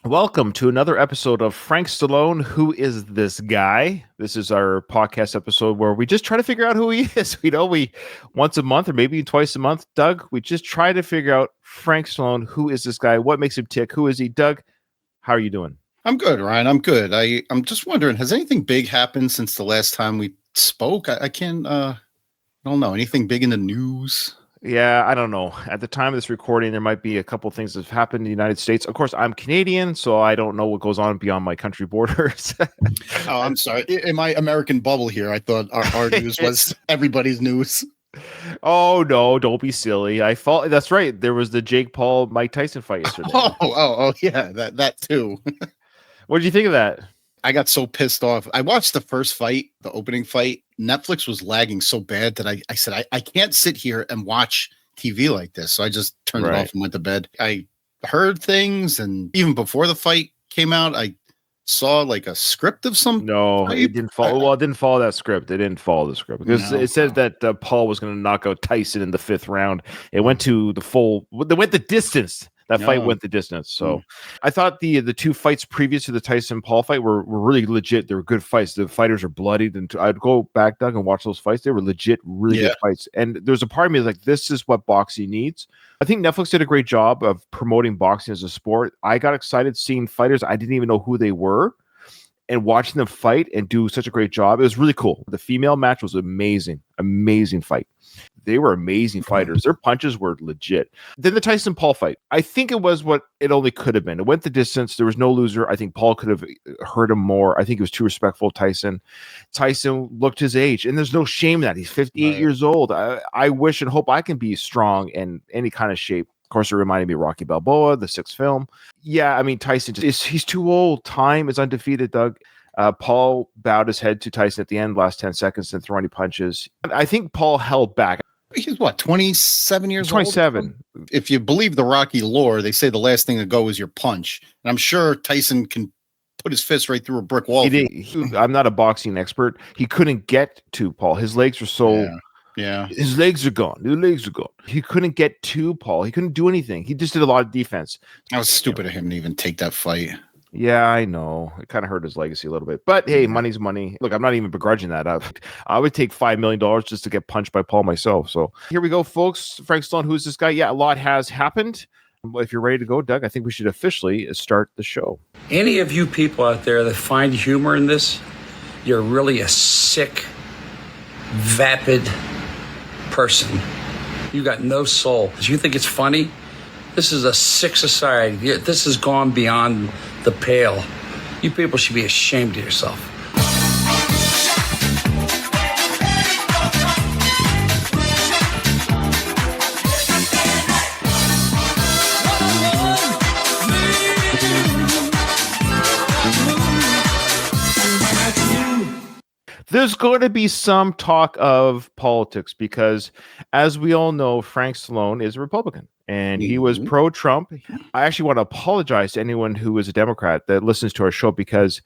Welcome to another episode of Frank Stallone. Who is this guy? This is our podcast episode where we just try to figure out who he is. We once a month or maybe twice a month, Doug, we just try to figure out Frank Stallone. Who is this guy? What makes him tick? Who is he? Doug, how are you doing? I'm good, Ryan. I'm good. I'm just wondering, has anything big happened since the last time we spoke? I don't know. Anything big in the news? Yeah, I don't know. At the time of this recording, there might be a couple of things that have happened in the United States. Of course, I'm Canadian, so I don't know what goes on beyond my country borders. Oh, I'm sorry. In my American bubble here, I thought our news was everybody's news. Oh no, don't be silly. That's right. There was the Jake Paul Mike Tyson fight yesterday. Oh, yeah, that too. What did you think of that? I got so pissed off. I watched the first fight, the opening fight. Netflix was lagging so bad that I said, I can't sit here and watch TV like this. So I just turned it off and went to bed. I heard things, and even before the fight came out, I saw like a script of some. No, type. it didn't follow. Well, it didn't follow that script. It didn't follow the script because it said that Paul was going to knock out Tyson in the 5th round. It went to the full. They went the distance. That fight went the distance. So I thought the two fights previous to the Tyson Paul fight were really legit. They were good fights. The fighters are bloodied, and I'd go back, Doug, and watch those fights. They were legit, really good fights. And there's a part of me like, this is what boxing needs. I think Netflix did a great job of promoting boxing as a sport. I got excited seeing fighters I didn't even know who they were, and watching them fight and do such a great job. It was really cool. The female match was amazing fight. They were amazing fighters. Their punches were legit. Then the Tyson Paul fight, I think it was what it only could have been. It went the distance. There was no loser. I think Paul could have hurt him more. I think he was too respectful of Tyson. Tyson looked his age, and there's no shame in that. He's 58 years old. I wish and hope I can be strong in any kind of shape. Of course, it reminded me of Rocky Balboa, the 6th film. Yeah, I mean, Tyson, he's too old. Time is undefeated, Doug. Paul bowed his head to Tyson at the end, last 10 seconds, and throw any punches. I think Paul held back. He's what, 27 years 27. Old? If you believe the Rocky lore, they say the last thing to go is your punch. And I'm sure Tyson can put his fist right through a brick wall. I'm not a boxing expert. He couldn't get to Paul. His legs were so... Yeah. His legs are gone. He couldn't get to Paul. He couldn't do anything. He just did a lot of defense. That was stupid of him to even take that fight. Yeah, I know. It kind of hurt his legacy a little bit. But hey, money's money. Look, I'm not even begrudging that. I would take $5 million just to get punched by Paul myself. So here we go, folks. Frank Stallone, who's this guy? Yeah, a lot has happened. If you're ready to go, Doug, I think we should officially start the show. Any of you people out there that find humor in this, you're really a sick, vapid person. You got no soul. Do you think it's funny? This is a sick society. This has gone beyond the pale. You people should be ashamed of yourself. There's going to be some talk of politics because, as we all know, Frank Stallone is a Republican. And he was pro-Trump. I actually want to apologize to anyone who is a Democrat that listens to our show, because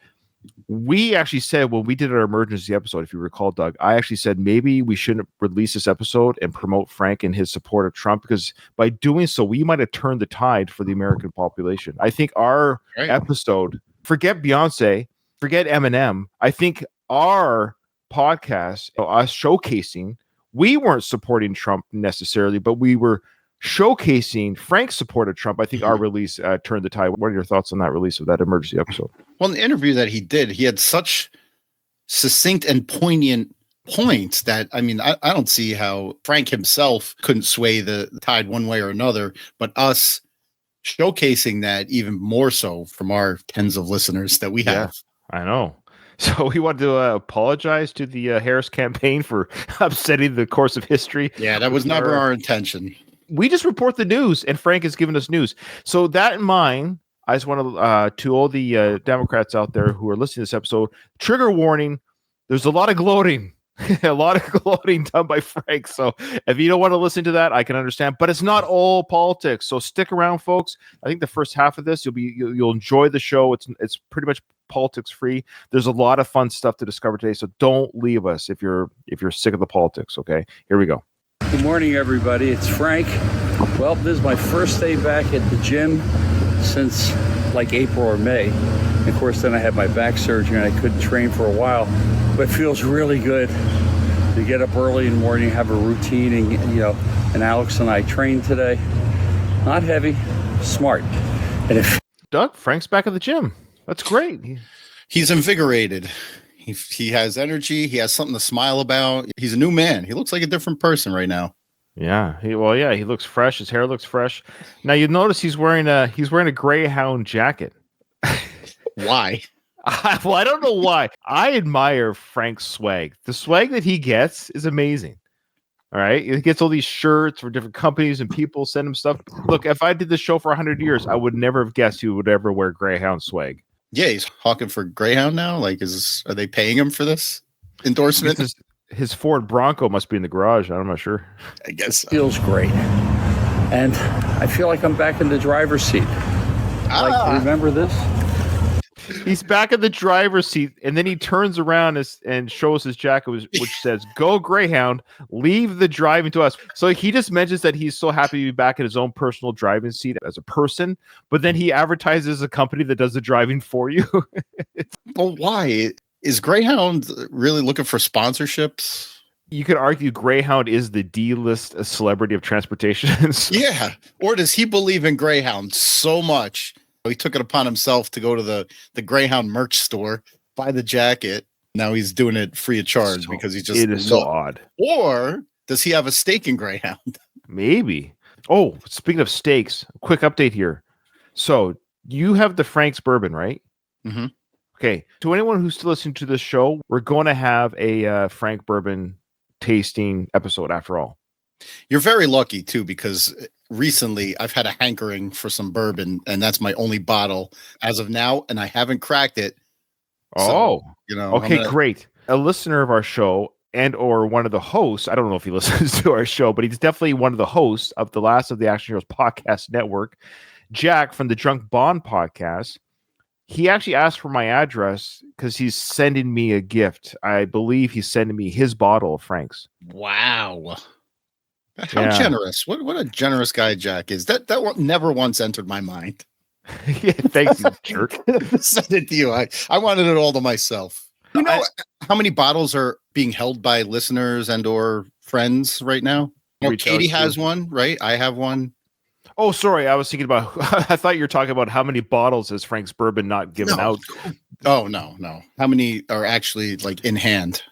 we actually said when we did our emergency episode, if you recall, Doug, I actually said maybe we shouldn't release this episode and promote Frank and his support of Trump, because by doing so, we might have turned the tide for the American population. I think our episode, forget Beyonce, forget Eminem, I think our podcast, us showcasing, we weren't supporting Trump necessarily, but we were showcasing Frank's support of Trump. I think our release turned the tide. What are your thoughts on that release of that emergency episode? Well, in the interview that he did, he had such succinct and poignant points that, I mean, I don't see how Frank himself couldn't sway the tide one way or another, but us showcasing that even more so from our tens of listeners that we have. I know. So we wanted to apologize to the Harris campaign for upsetting the course of history. Yeah, that was never our intention. We just report the news, and Frank has given us news. So that in mind, I just want to all the Democrats out there who are listening to this episode, trigger warning, there's a lot of gloating. A lot of gloating done by Frank. So if you don't want to listen to that, I can understand. But it's not all politics. So stick around, folks. I think the first half of this, you'll enjoy the show. It's pretty much politics free. There's a lot of fun stuff to discover today. So don't leave us if you're sick of the politics. Okay, here we go. Good morning, everybody. It's Frank. Well, this is my first day back at the gym since like April or May. And of course, then I had my back surgery and I couldn't train for a while. But it feels really good to get up early in the morning, have a routine, and and Alex and I trained today. Not heavy, smart. And Doug, Frank's back at the gym. That's great. He's invigorated. He has energy. He has something to smile about. He's a new man. He looks like a different person right now. Yeah. He looks fresh. His hair looks fresh. Now you notice he's wearing a Greyhound jacket. Why? Well, I don't know why. I admire Frank's swag. The swag that he gets is amazing. All right. He gets all these shirts for different companies and people send him stuff. Look, if I did this show for 100 years, I would never have guessed he would ever wear Greyhound swag. Yeah, he's hawking for Greyhound now. Like, are they paying him for this endorsement? His Ford Bronco must be in the garage. I'm not sure. I guess so. Feels great. And I feel like I'm back in the driver's seat. Like, remember this? He's back in the driver's seat, and then he turns around and shows his jacket, which says, "Go Greyhound, leave the driving to us." So he just mentions that he's so happy to be back in his own personal driving seat as a person, but then he advertises a company that does the driving for you. Well, why? Is Greyhound really looking for sponsorships? You could argue Greyhound is the D-list celebrity of transportation. Yeah. Or does he believe in Greyhound so much? He took it upon himself to go to the Greyhound merch store, buy the jacket. Now he's doing it free of charge because he just... It is so odd. Or does he have a stake in Greyhound? Maybe. Oh, speaking of steaks, quick update here. So you have the Frank's bourbon, right? Mm-hmm. Okay. To anyone who's still listening to this show, we're going to have a Frank bourbon tasting episode after all. You're very lucky too, because recently I've had a hankering for some bourbon, and that's my only bottle as of now, and I haven't cracked it. So, okay, great. A listener of our show and or one of the hosts, I don't know if he listens to our show, but he's definitely one of the hosts of the Last of the Action Heroes podcast network, Jack from the Drunk Bond podcast. He actually asked for my address because he's sending me a gift. I believe he's sending me his bottle of Frank's. Wow. How generous. What a generous guy Jack is. That never once entered my mind. Yeah, thanks, you jerk. Send it to you. I wanted it all to myself. You know how many bottles are being held by listeners and or friends right now? Well, Katie has one, right? I have one. Oh, sorry. I was thinking about, I thought you were talking about how many bottles has Frank's bourbon not given out. Oh, no. How many are actually like in hand?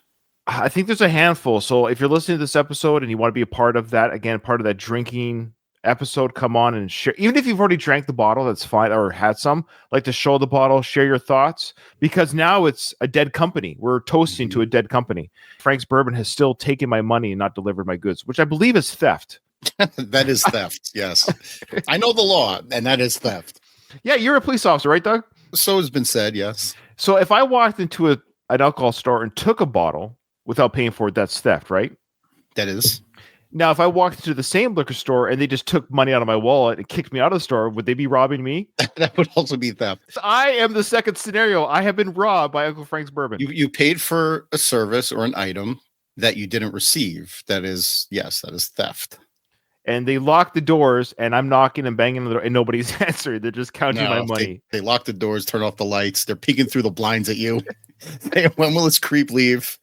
I think there's a handful. So if you're listening to this episode and you want to be a part of that, again, part of that drinking episode, come on and share. Even if you've already drank the bottle, that's fine, or had some, like to show the bottle, share your thoughts, because now it's a dead company. We're toasting to a dead company. Frank's bourbon has still taken my money and not delivered my goods, which I believe is theft. That is theft. Yes. I know the law, and that is theft. Yeah. You're a police officer, right, Doug? So has been said. Yes. So if I walked into an alcohol store and took a bottle without paying for it, that's theft, right? That is. Now, if I walked into the same liquor store and they just took money out of my wallet and kicked me out of the store, would they be robbing me? That would also be theft. I am the second scenario. I have been robbed by Uncle Frank's bourbon. You paid for a service or an item that you didn't receive. That is theft. And they lock the doors, and I'm knocking and banging on the door, and nobody's answering. They're just counting my money. They lock the doors, turn off the lights. They're peeking through the blinds at you. When will this creep leave?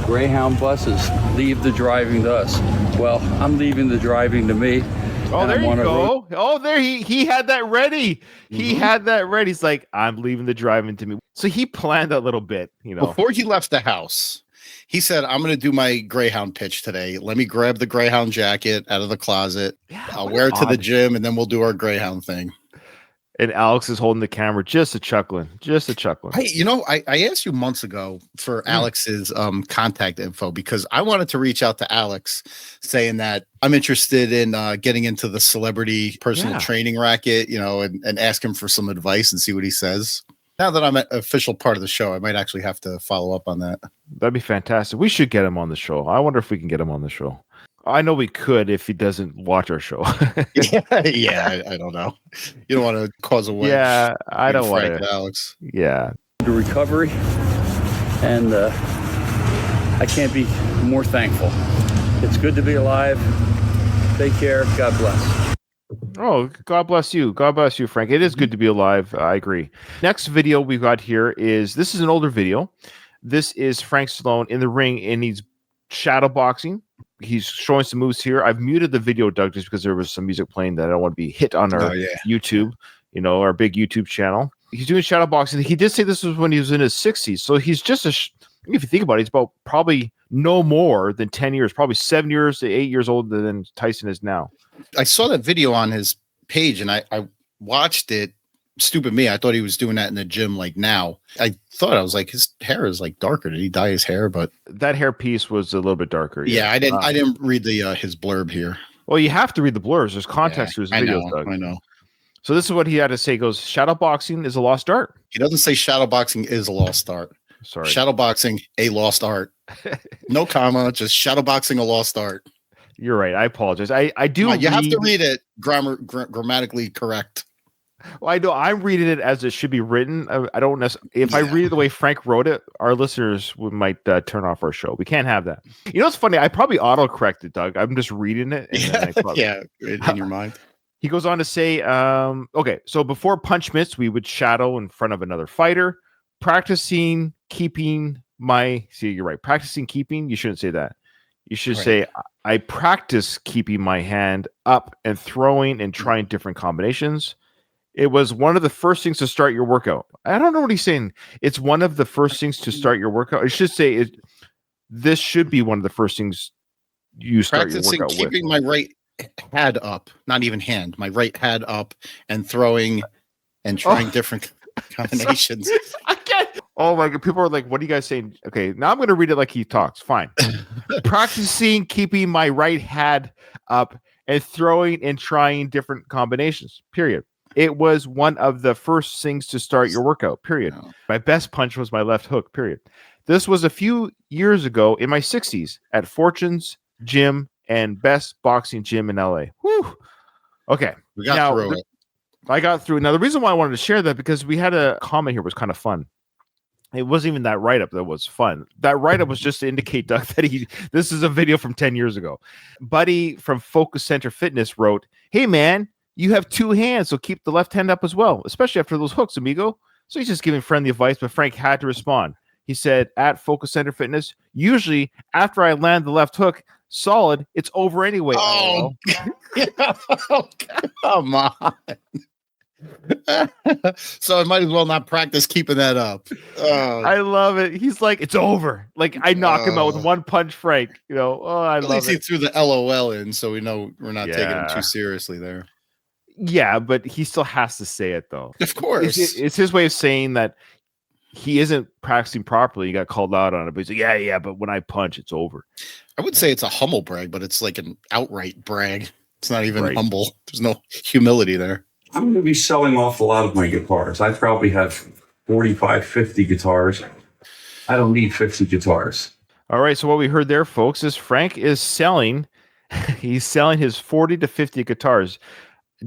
Greyhound buses leave the driving to us. Well, I'm leaving the driving to me. Oh, there you go. Oh, there he had that ready. He had that ready. He's like, I'm leaving the driving to me. So he planned a little bit, Before he left the house, he said, I'm going to do my Greyhound pitch today. Let me grab the Greyhound jacket out of the closet. Yeah, I'll wear it to the gym, and then we'll do our Greyhound thing. And Alex is holding the camera, just a chuckling. Hey, I asked you months ago for Alex's contact info because I wanted to reach out to Alex saying that I'm interested in getting into the celebrity personal training racket, and ask him for some advice and see what he says. Now that I'm an official part of the show, I might actually have to follow up on that. That'd be fantastic. We should get him on the show. I wonder if we can get him on the show. I know we could if he doesn't watch our show. I don't know. You don't want to cause a wedge. Yeah, I don't want to. Alex. Yeah. The recovery, and I can't be more thankful. It's good to be alive. Take care. God bless. Oh, God bless you. God bless you, Frank. It is good to be alive. I agree. Next video we've got here this is an older video. This is Frank Stallone in the ring, and he's shadow boxing. He's showing some moves here. I've muted the video, Doug, just because there was some music playing that I don't want to be hit on our YouTube, our big YouTube channel. He's doing shadow boxing. He did say this was when he was in his 60s. So he's just if you think about it, he's about probably no more than 10 years, probably 7 years to 8 years older than Tyson is now. I saw that video on his page and I watched it. Stupid me. I thought he was doing that in the gym like now. I was like, his hair is like darker. Did he dye his hair? But that hair piece was a little bit darker. Yeah, I didn't read the his blurb here. Well, you have to read the blurs. There's context to his videos, Doug. I know. So this is what he had to say. He goes, shadow boxing is a lost art. He doesn't say shadow boxing is a lost art. Sorry. Shadow boxing, a lost art. No comma, just shadow boxing, a lost art. You're right. I apologize. I do. You have to read it grammatically correct. Well, I know I'm reading it as it should be written. I don't necessarily. If I read it the way Frank wrote it, our listeners might turn off our show. We can't have that. You know, it's funny. I probably autocorrected, Doug. I'm just reading it. And in your mind. He goes on to say, okay, so before punch mitts, we would shadow in front of another fighter, practicing keeping you're right. Practicing keeping. You shouldn't say that. You should say, I practice keeping my hand up and throwing and trying different combinations. It was one of the first things to start your workout. I don't know what he's saying. It's one of the first things to start your workout. I should say this should be one of the first things you start your workout with. Keeping my right hand up, not even hand, my right hand up and throwing and trying different combinations. I can't. Oh my God. People are like, what are you guys saying? Okay, now I'm going to read it like he talks. Fine. Practicing keeping my right hand up and throwing and trying different combinations, period. It was one of the first things to start your workout, period. No. My best punch was my left hook, period. This was a few years ago in my 60s at Fortune's Gym and best boxing gym in LA. Whew. Okay. We got through it. I got through. Now, the reason why I wanted to share that, because we had a comment here was kind of fun. It wasn't even that write-up that was fun. That write-up was just to indicate, Doug, that this is a video from 10 years ago. Buddy from Focus Center Fitness wrote, hey, man, you have two hands, so keep the left hand up as well, especially after those hooks, amigo. So he's just giving friendly advice, but Frank had to respond. He said, at Focus Center Fitness, usually after I land the left hook solid, it's over anyway. Oh, come on. So I might as well not practice keeping that up. I love it. He's like, it's over. Like I knock him out with one punch, Frank. I love it. At least he threw the LOL in, so we know we're not taking him too seriously there. Yeah, but he still has to say it though. Of course, it's his way of saying that he isn't practicing properly. He got called out on it, but he's like, yeah, but when I punch, it's over. I would say it's a humble brag, but it's like an outright brag. It's not even humble. There's no humility there. I'm going to be selling off a lot of my guitars. I probably have 45, 50 guitars. I don't need 50 guitars. All right. So what we heard there, folks, is Frank is selling. He's selling his 40 to 50 guitars.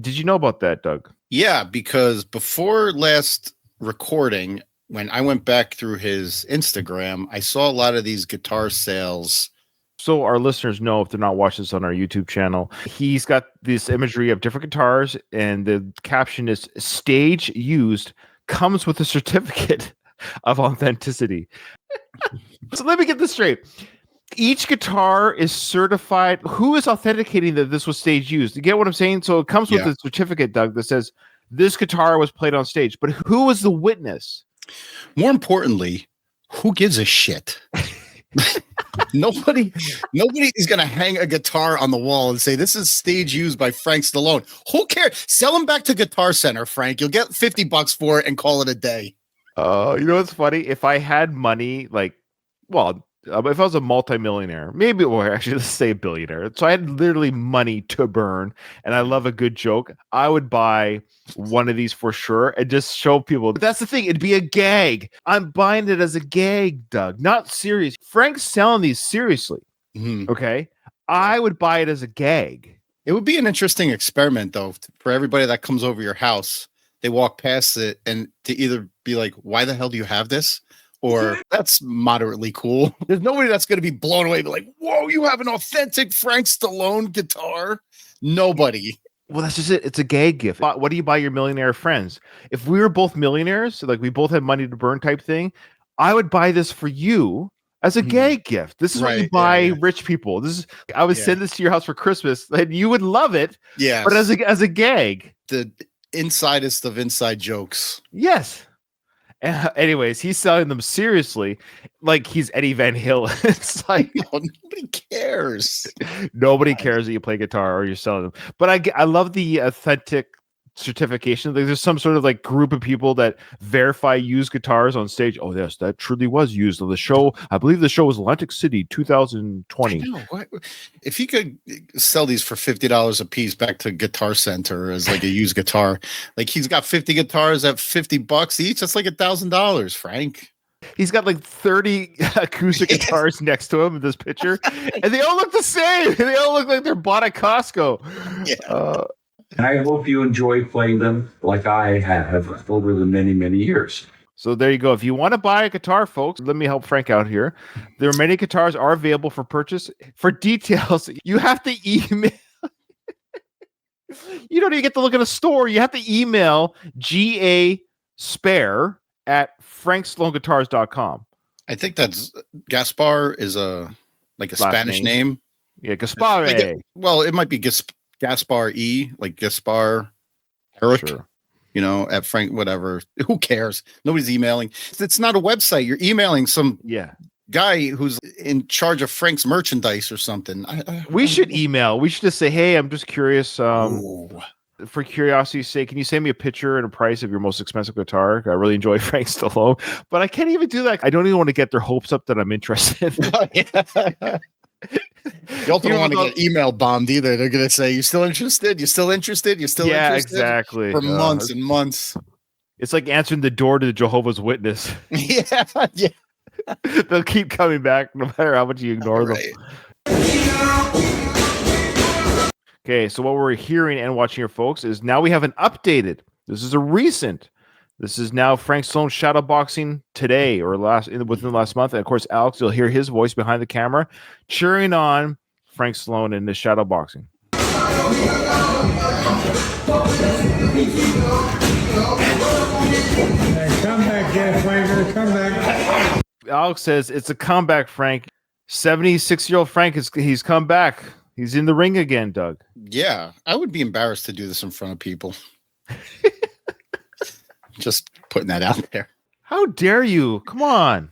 Did you know about that, Doug? Yeah, because before last recording, when I went back through his Instagram, I saw a lot of these guitar sales. So our listeners know, if they're not watching this on our YouTube channel, he's got this imagery of different guitars, and the caption is "Stage used, comes with a certificate of authenticity." So let me get this straight. Each guitar is certified. Who is authenticating that this was stage used? You get what I'm saying? So it comes with a certificate, Doug, that says this guitar was played on stage. But who was the witness? More importantly, who gives a shit? Nobody is going to hang a guitar on the wall and say, this is stage used by Frank Stallone. Who cares? Sell them back to Guitar Center, Frank. You'll get $50 for it and call it a day. You know what's funny? If I had money, if I was a multimillionaire, maybe, or actually let's say a billionaire, so I had literally money to burn, and I love a good joke, I would buy one of these for sure and just show people. But that's the thing, it'd be a gag. I'm buying it as a gag, Doug, not serious. Frank's selling these seriously. Mm-hmm. Okay, I would buy it as a gag. It would be an interesting experiment, though, for everybody that comes over your house. They walk past it and to either be like, why the hell do you have this? Or that's moderately cool. There's nobody that's going to be blown away. Be like, whoa, you have an authentic Frank Stallone guitar? Nobody. Well, that's just it. It's a gag gift. What do you buy your millionaire friends? If we were both millionaires, so like we both had money to burn type thing, I would buy this for you as a gag gift. This is what you buy rich people. This is I would send this to your house for Christmas, and you would love it. Yeah, but as a gag, the insidest of inside jokes. Yes. Anyways, he's selling them seriously, like he's Eddie Van Halen. It's like nobody cares. Nobody cares that you play guitar or you're selling them. But I love the authentic certification. Like, there's some sort of like group of people that verify used guitars on stage. Oh yes, that truly was used on the show. I believe the show was Atlantic City 2020. If you could sell these for $50 a piece back to Guitar Center as like a used guitar, like he's got 50 guitars at $50 each. That's like $1,000, Frank. He's got like 30 acoustic guitars next to him in this picture, and they all look the same. They all look like they're bought at Costco. Yeah. And I hope you enjoy playing them like I have over the many, many years. So there you go. If you want to buy a guitar, folks, let me help Frank out here. There are many guitars are available for purchase. For details, you have to email. You don't even get to look at a store. You have to email gaspar@frankstalloneguitars.com. I think that's Gaspar is a Spanish name. Yeah, Gaspar. Well, it might be Gaspar E, like Gaspar Eric, sure. At Frank, whatever. Who cares? Nobody's emailing. It's not a website. You're emailing some guy who's in charge of Frank's merchandise or something. We should email. We should just say, hey, I'm just curious. For curiosity's sake, can you send me a picture and a price of your most expensive guitar? I really enjoy Frank Stallone, but I can't even do that. I don't even want to get their hopes up that I'm interested. You also don't want to get email bombed either. They're going to say, "You still interested? You still interested? You still interested?" Exactly. For months and months. It's like answering the door to the Jehovah's Witness. Yeah. They'll keep coming back no matter how much you ignore them. Okay, so what we're hearing and watching here, folks, is now we have an updated. This is a recent. This is now Frank Stallone shadowboxing today or within the last month. And of course, Alex, you'll hear his voice behind the camera cheering on Frank Stallone in the shadowboxing. Come back, Jeff Frank. Come back. Alex says it's a comeback, Frank. 76-year-old Frank he's come back. He's in the ring again, Doug. Yeah, I would be embarrassed to do this in front of people. Just putting that out there. How dare you? Come on.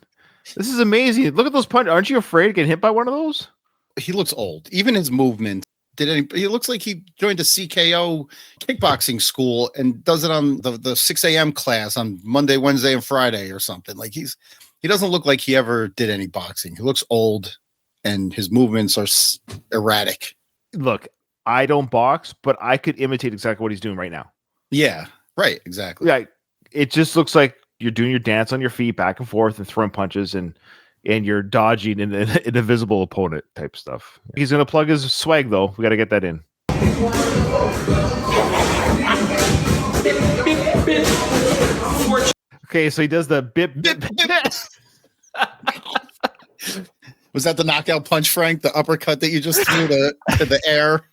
This is amazing. Look at those punches. Aren't you afraid of getting hit by one of those? He looks old. Even his movement. He looks like he joined a CKO kickboxing school and does it on the 6 a.m. class on Monday, Wednesday, and Friday or something. Like he doesn't look like he ever did any boxing. He looks old and his movements are erratic. Look, I don't box, but I could imitate exactly what he's doing right now. Yeah, right. Exactly. Yeah. It just looks like you're doing your dance on your feet back and forth and throwing punches and you're dodging an invisible opponent type stuff. He's going to plug his swag, though. We got to get that in. Okay, so he does the bip. Was that the knockout punch, Frank? The uppercut that you just threw to the air?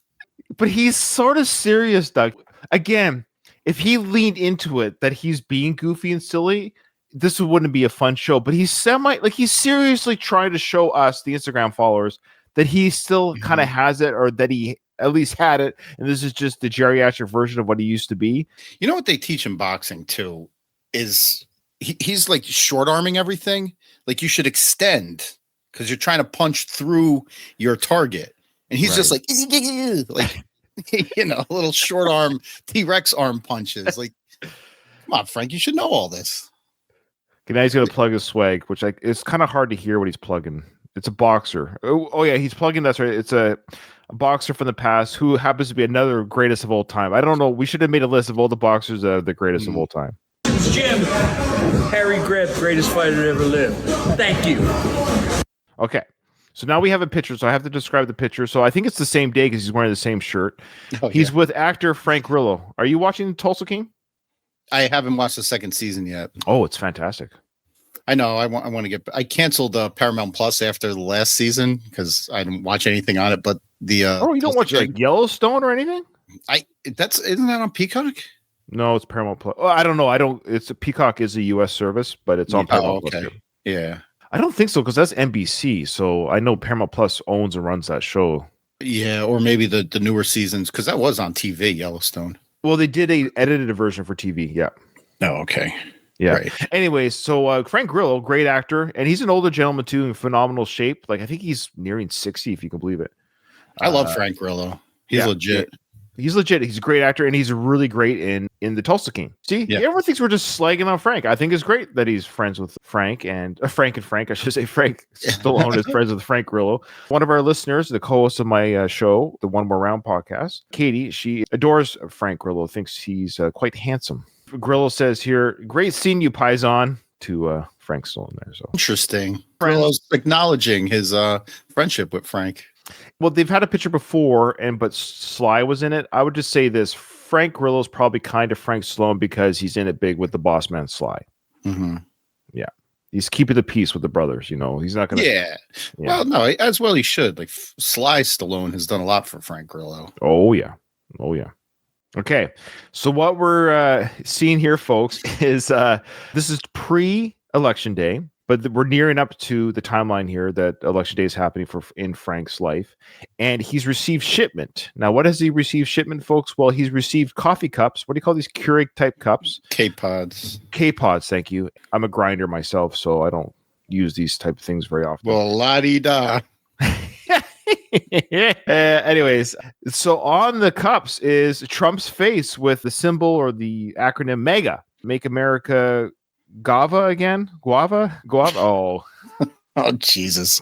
But he's sort of serious, Doug. Again, if he leaned into it that he's being goofy and silly, this wouldn't be a fun show. But he's he's seriously trying to show us, the Instagram followers, that he still kind of has it, or that he at least had it. And this is just the geriatric version of what he used to be. You know what they teach in boxing too is he's like short arming everything. Like you should extend because you're trying to punch through your target. And he's just like little short arm T-Rex arm punches. Like, come on, Frank, you should know all this. Okay, now he's going to plug his swag, which it's kind of hard to hear what he's plugging. It's a boxer. Oh yeah, he's plugging. That's right. It's a boxer from the past who happens to be another greatest of all time. I don't know. We should have made a list of all the boxers that are the greatest of all time. Jim, Harry Greb, greatest fighter to ever live. Thank you. Okay. So now we have a picture, so I have to describe the picture. So I think it's the same day because he's wearing the same shirt. He's with actor Frank Grillo. Are you watching Tulsa King? I haven't watched the second season yet. Oh, it's fantastic. I know. I want to get. I canceled Paramount Plus after the last season because I didn't watch anything on it. But you don't watch like Yellowstone or anything? Isn't that on Peacock? No, it's Paramount Plus. Oh, I don't know. It's Peacock is a U.S. service, but it's on Paramount Plus. Okay. Yeah. I don't think so because that's NBC. So I know Paramount Plus owns and runs that show. Yeah, or maybe the newer seasons because that was on TV, Yellowstone. Well, they did a edited version for TV. Yeah. Oh, okay. Yeah. Right. Anyways, so Frank Grillo, great actor, and he's an older gentleman too, in phenomenal shape. Like I think he's nearing 60, if you can believe it. I love Frank Grillo. He's legit. He's legit. He's a great actor, and he's really great in the Tulsa King. See, everyone thinks we're just slagging on Frank. I think it's great that he's friends with Frank and Frank. I should say Frank Stallone is friends with Frank Grillo. One of our listeners, the co-host of my show, the One More Round podcast, Katie, she adores Frank Grillo, thinks he's quite handsome. Grillo says here, "Great seeing you, Paisan," to Frank Stallone there. So interesting. Grillo's acknowledging his friendship with Frank. Well, they've had a picture before, but Sly was in it. I would just say this: Frank Grillo's probably kind of Frank Stallone because he's in it big with the boss man Sly. Mm-hmm. Yeah, he's keeping the peace with the brothers. You know, he's not going to. Yeah. Well, no, as well he should. Like Sly Stallone has done a lot for Frank Grillo. Oh yeah. Okay, so what we're seeing here, folks, is this is pre-election day. But we're nearing up to the timeline here that Election Day is happening in Frank's life. And he's received shipment. Now, what has he received shipment, folks? Well, he's received coffee cups. What do you call these Keurig type cups? K-Pods. K-Pods, thank you. I'm a grinder myself, so I don't use these type of things very often. Well, la-di-da. Anyways, so on the cups is Trump's face with the symbol or the acronym MEGA. Make America... Guava. Oh, oh, Jesus.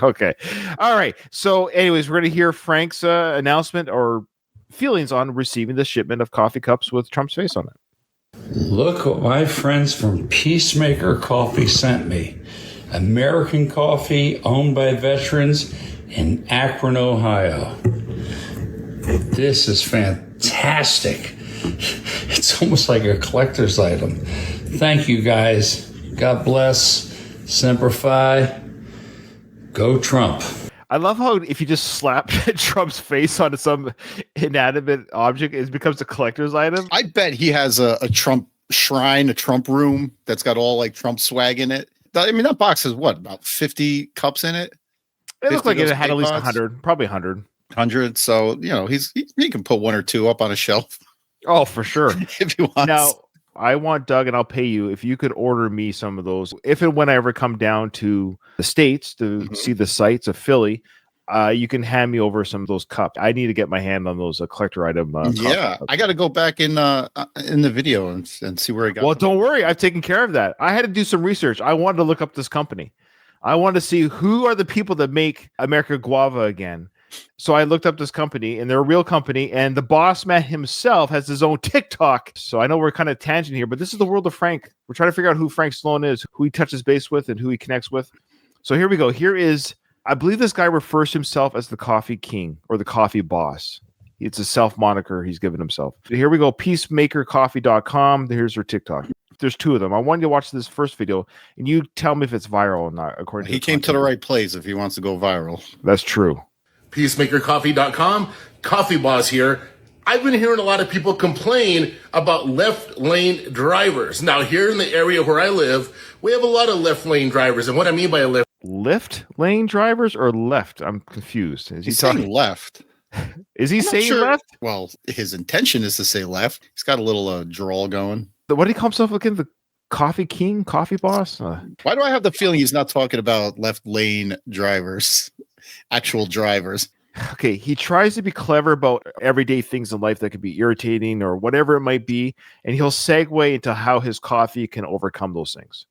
Okay. All right. So anyways, we're going to hear Frank's announcement or feelings on receiving the shipment of coffee cups with Trump's face on it. Look what my friends from Peacemaker Coffee sent me. American coffee owned by veterans in Akron, Ohio. This is fantastic. It's almost like a collector's item. Thank you, guys. God bless. Semper Fi. Go Trump. I love how if you just slap Trump's face onto some inanimate object, it becomes a collector's item. I bet he has a Trump shrine, a Trump room that's got all like Trump swag in it. I mean, that box has what, about 50 cups in it? It looks like it had at least 100, probably 100. 100. So, you know, he can put one or two up on a shelf. Oh, for sure. If he wants. Now, I want, Doug, and I'll pay you if you could order me some of those. If and when I ever come down to the States to see the sights of Philly, you can hand me over some of those cups. I need to get my hand on those collector item. Yeah, I got to go back in the video and see where I got. Well, don't worry. I've taken care of that. I had to do some research. I wanted to look up this company. I wanted to see who are the people that make America Guava again. So I looked up this company, and they're a real company, and the boss man himself has his own TikTok. So I know we're kind of tangent here, but this is the world of Frank. We're trying to figure out who Frank Stallone is, who he touches base with, and who he connects with. So here we go. Here is, I believe this guy refers to himself as the coffee king or the coffee boss. It's a self moniker he's given himself. So here we go. Peacemakercoffee.com. Here's her TikTok. There's two of them. I want you to watch this first video, and you tell me if it's viral or not. According to he came to the right place if he wants to go viral. That's true. Peacemakercoffee.com, Coffee Boss here. I've been hearing a lot of people complain about left lane drivers. Now, here in the area where I live, we have a lot of left lane drivers. And what I mean by a left lane drivers or left? I'm confused. He's saying left. Is he saying left? Well, his intention is to say left. He's got a little drawl going. What did he call himself again? The coffee king, coffee boss? Why do I have the feeling he's not talking about left lane drivers? Actual drivers. Okay, he tries to be clever about everyday things in life that could be irritating or whatever it might be, and he'll segue into how his coffee can overcome those things.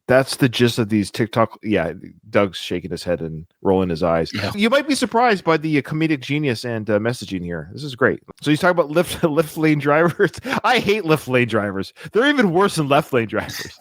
That's the gist of these TikTok. Yeah, Doug's shaking his head and rolling his eyes. Yeah. You might be surprised by the comedic genius and messaging here. This is great. So he's talking about lift lane drivers. I hate lift lane drivers. They're even worse than left lane drivers.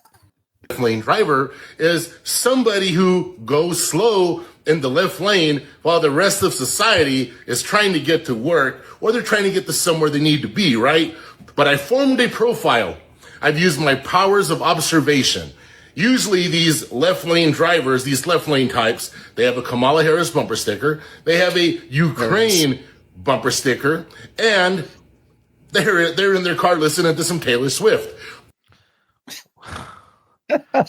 Left lane driver is somebody who goes slow in the left lane while the rest of society is trying to get to work or they're trying to get to somewhere they need to be, right? But I formed a profile. I've used my powers of observation. Usually these left lane drivers, these left lane types, they have a Kamala Harris bumper sticker. They have a Ukraine bumper sticker, and they're in their car listening to some Taylor Swift.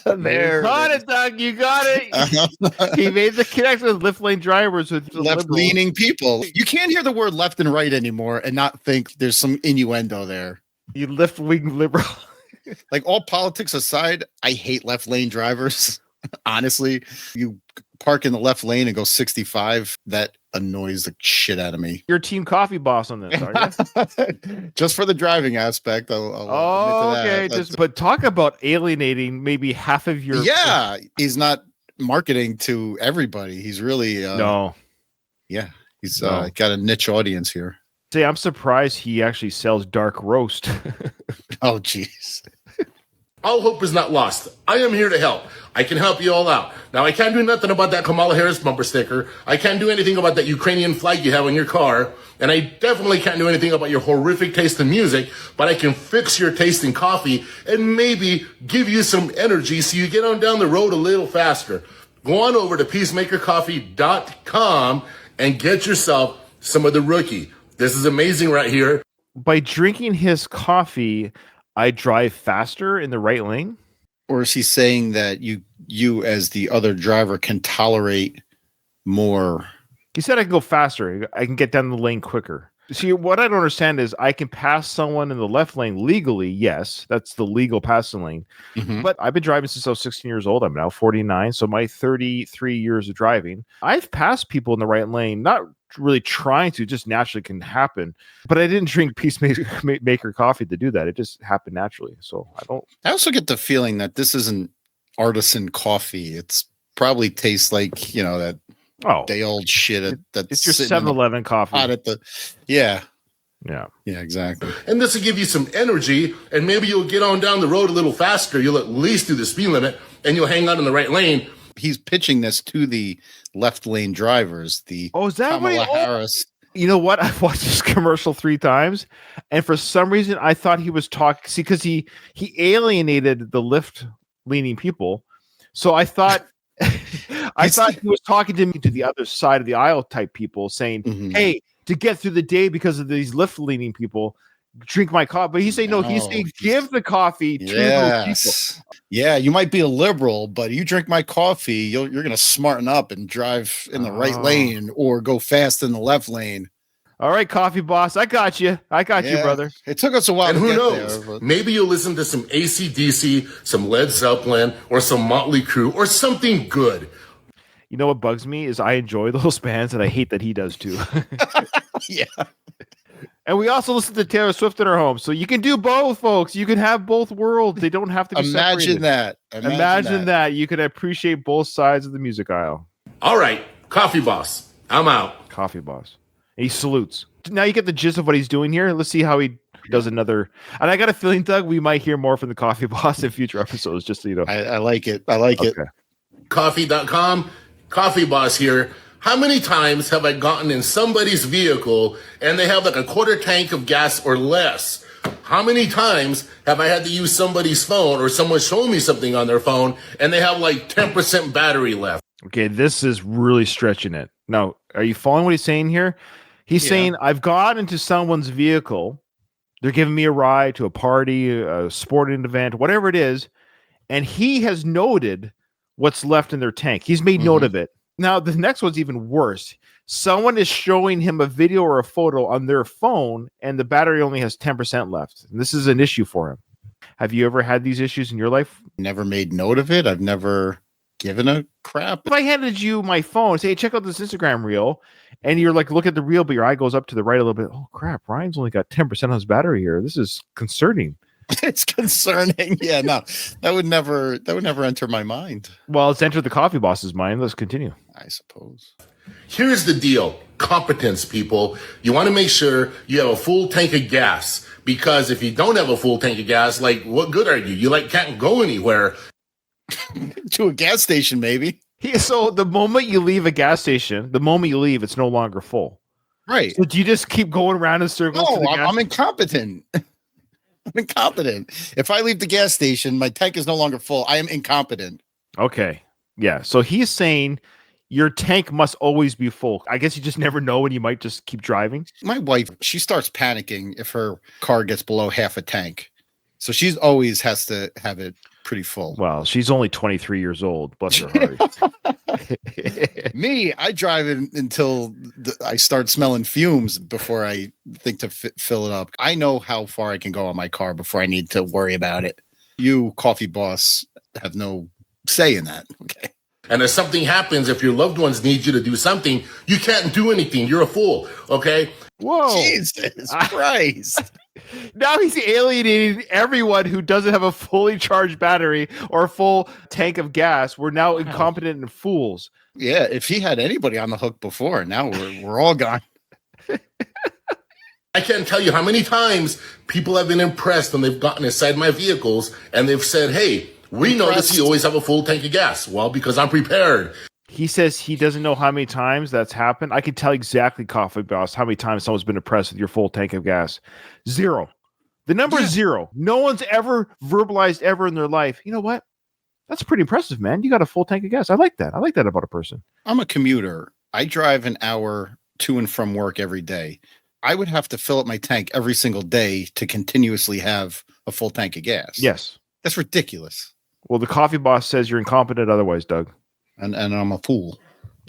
There. You got it, Doug. You got it. He made the connection with left lane drivers with left-leaning people. You can't hear the word left and right anymore and not think there's some innuendo there. You left-wing liberal. Like, all politics aside, I hate left lane drivers. Honestly, you park in the left lane and go 65. That annoys the shit out of me. You're team coffee boss on this, are you? Just for the driving aspect. I'll okay. But talk about alienating maybe half of your. Yeah, he's not marketing to everybody. He's really no. Yeah, he's got a niche audience here. See, I'm surprised he actually sells dark roast. Oh, jeez. All hope is not lost. I am here to help. I can help you all out. Now, I can't do nothing about that Kamala Harris bumper sticker. I can't do anything about that Ukrainian flag you have on your car. And I definitely can't do anything about your horrific taste in music, but I can fix your taste in coffee and maybe give you some energy so you get on down the road a little faster. Go on over to peacemakercoffee.com and get yourself some of the Rookie. This is amazing right here. By drinking his coffee, I drive faster in the right lane? Or is he saying that you as the other driver can tolerate more? He said I can go faster. I can get down the lane quicker. See, what I don't understand is I can pass someone in the left lane legally. Yes, that's the legal passing lane. Mm-hmm. But I've been driving since I was 16 years old. I'm now 49. So my 33 years of driving, I've passed people in the right lane, not really trying to, just naturally can happen. But I didn't drink Peacemaker coffee to do that. It just happened naturally. So I also get the feeling that this isn't artisan coffee. It's probably tastes like, that day old shit it's your 7-Eleven coffee. Yeah, exactly. And this will give you some energy, and maybe you'll get on down the road a little faster. You'll at least do the speed limit, and you'll hang out in the right lane. He's pitching this to the left lane drivers. Is that Kamala Harris? You know what? I've watched this commercial 3 times, and for some reason, I thought he was talking. See, because he alienated the left-leaning people, so I thought. I thought he was talking to me to the other side of the aisle type people, saying, "Hey, to get through the day because of these left-leaning people, drink my coffee." But he's saying, "No, he's saying give the coffee to those people." Yeah, you might be a liberal, but you drink my coffee, you're going to smarten up and drive in the right lane or go fast in the left lane. All right, coffee boss, I got you. You, brother. It took us a while. And to who get knows? there, but maybe you'll listen to some AC/DC, some Led Zeppelin, or some Motley Crue, or something good. You know what bugs me is I enjoy those bands, and I hate that he does too. Yeah. And we also listen to Taylor Swift in our home. So you can do both, folks. You can have both worlds. They don't have to be Imagine separated. that. Imagine that. You can appreciate both sides of the music aisle. All right, coffee boss. I'm out. Coffee boss. And he salutes. Now you get the gist of what he's doing here. Let's see how he does another. And I got a feeling, Doug, we might hear more from the coffee boss in future episodes, just so you know. I like it. It. Coffee.com. Coffee boss here. How many times have I gotten in somebody's vehicle and they have like a quarter tank of gas or less? How many times have I had to use somebody's phone or someone showing me something on their phone and they have like 10% battery left? Okay, this is really stretching it. Now, are you following what he's saying here? He's saying, I've got into someone's vehicle. They're giving me a ride to a party, a sporting event, whatever it is. And he has noted what's left in their tank. He's made note of it. Now, the next one's even worse. Someone is showing him a video or a photo on their phone, and the battery only has 10% left. And this is an issue for him. Have you ever had these issues in your life? Never made note of it. I've never given a crap. If I handed you my phone, say, hey, check out this Instagram reel, and you're like, look at the reel, but your eye goes up to the right a little bit. Oh, crap. Ryan's only got 10% on his battery here. This is concerning. It's concerning. Yeah, no, that would never enter my mind. Well, it's entered the coffee boss's mind. Let's continue. I suppose. Here's the deal. Competence, people. You want to make sure you have a full tank of gas, because if you don't have a full tank of gas, like, what good are you? You can't go anywhere. To a gas station, maybe. So the moment you leave a gas station, it's no longer full. Right. So do you just keep going around in circles? No, I'm incompetent. I'm incompetent. If I leave the gas station, my tank is no longer full. I am incompetent. Okay. Yeah. So he's saying Your tank must always be full. I guess you just never know when you might just keep driving. My wife, she starts panicking if her car gets below half a tank. So she's always has to have it pretty full. Well, she's only 23 years old. Bless her heart. Me, I drive it until I start smelling fumes before I think to fill it up. I know how far I can go on my car before I need to worry about it. You, coffee boss, have no say in that. Okay. And if something happens, if your loved ones need you to do something, you can't do anything. You're a fool. Okay. Whoa. Jesus Christ. Now he's alienating everyone who doesn't have a fully charged battery or a full tank of gas. We're now incompetent and fools. Yeah, if he had anybody on the hook before, now we're all gone. I can't tell you how many times people have been impressed when they've gotten inside my vehicles and they've said, hey, we notice you always have a full tank of gas. Well, because I'm prepared. He says he doesn't know how many times that's happened. I can tell exactly, Coffee Boss, how many times someone's been impressed with your full tank of gas. 0. The number is 0. No one's ever verbalized ever in their life. You know what? That's pretty impressive, man. You got a full tank of gas. I like that. I like that about a person. I'm a commuter. I drive an hour to and from work every day. I would have to fill up my tank every single day to continuously have a full tank of gas. Yes. That's ridiculous. Well, the Coffee Boss says you're incompetent otherwise, Doug. And I'm a fool.